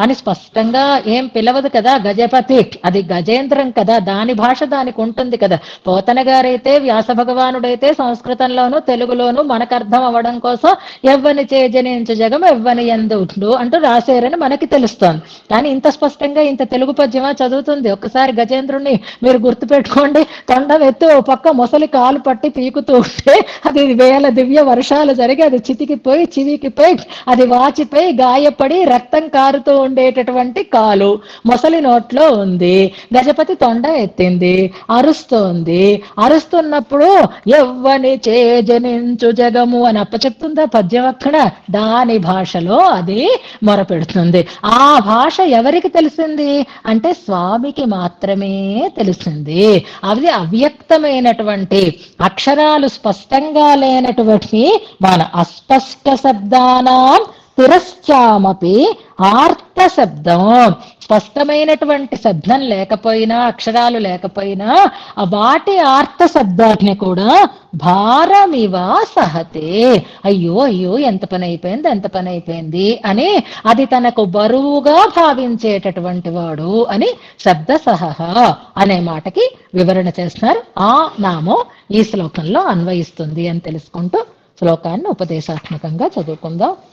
అని స్పష్టంగా ఏం పిలవదు కదా గజపతి, అది గజేంద్రం కదా, దాని భాష దానికి ఉంటుంది కదా. పోతన గారైతే, వ్యాస భగవానుడైతే సంస్కృతంలోను తెలుగులోను మనకు అర్థం అవ్వడం కోసం ఎవ్వని చేజనించు జగం ఎవ్వని ఎందు అంటూ రాశారని మనకి తెలుస్తోంది. కానీ ఇంత స్పష్టంగా ఇంత తెలుగు పద్యమా చదువుతుంది. ఒక్కసారి గజేంద్రుణ్ణి మీరు గుర్తుపెట్టుకోండి. తొండం ఎత్తి ఓ పక్క మొసలి కాలు పట్టి పీకుతూ ఉంటే అది వేల దివ్య వర్షాలు జరిగి అది చితికిపోయి చివికిపోయి అది వాచిపోయి గాయపడి రక్తం కారుతూ ఉండేటటువంటి కాలు మొసలి నోట్లో ఉంది. గజపతి తొండం ఎత్తింది, అరుస్తోంది. అరుస్తున్నప్పుడు ఎవ్వని చేజనించు జగము అని అప్పచెప్తుందా పద్యం అక్కడ. దాని భాషలో అది మొరపెడుతుంది. ఆ భాష ఎవరికి తెలిసింది అంటే స్వామికి మాత్రమే తెలిసింది. అది అవ్యక్తమైనటువంటి అక్షరాలు స్పష్టంగా లేనటువంటి మన అస్పష్ట శబ్దానాం తిరశ్చామపి ఆర్త శబ్దం. స్పష్టమైనటువంటి శబ్దం లేకపోయినా, అక్షరాలు లేకపోయినా వాటి ఆర్త శబ్దాన్ని కూడా భారమివ సహతే, అయ్యో ఎంత పని అయిపోయింది అని అది తనకు బరువుగా భావించేటటువంటి వాడు అని శబ్ద సహ అనే మాటకి వివరణ చేస్తున్నారు. ఆ నామం ఈ శ్లోకంలో అన్వయిస్తుంది అని తెలుసుకుంటూ శ్లోకాన్ని ఉపదేశాత్మకంగా చదువుకుందాం.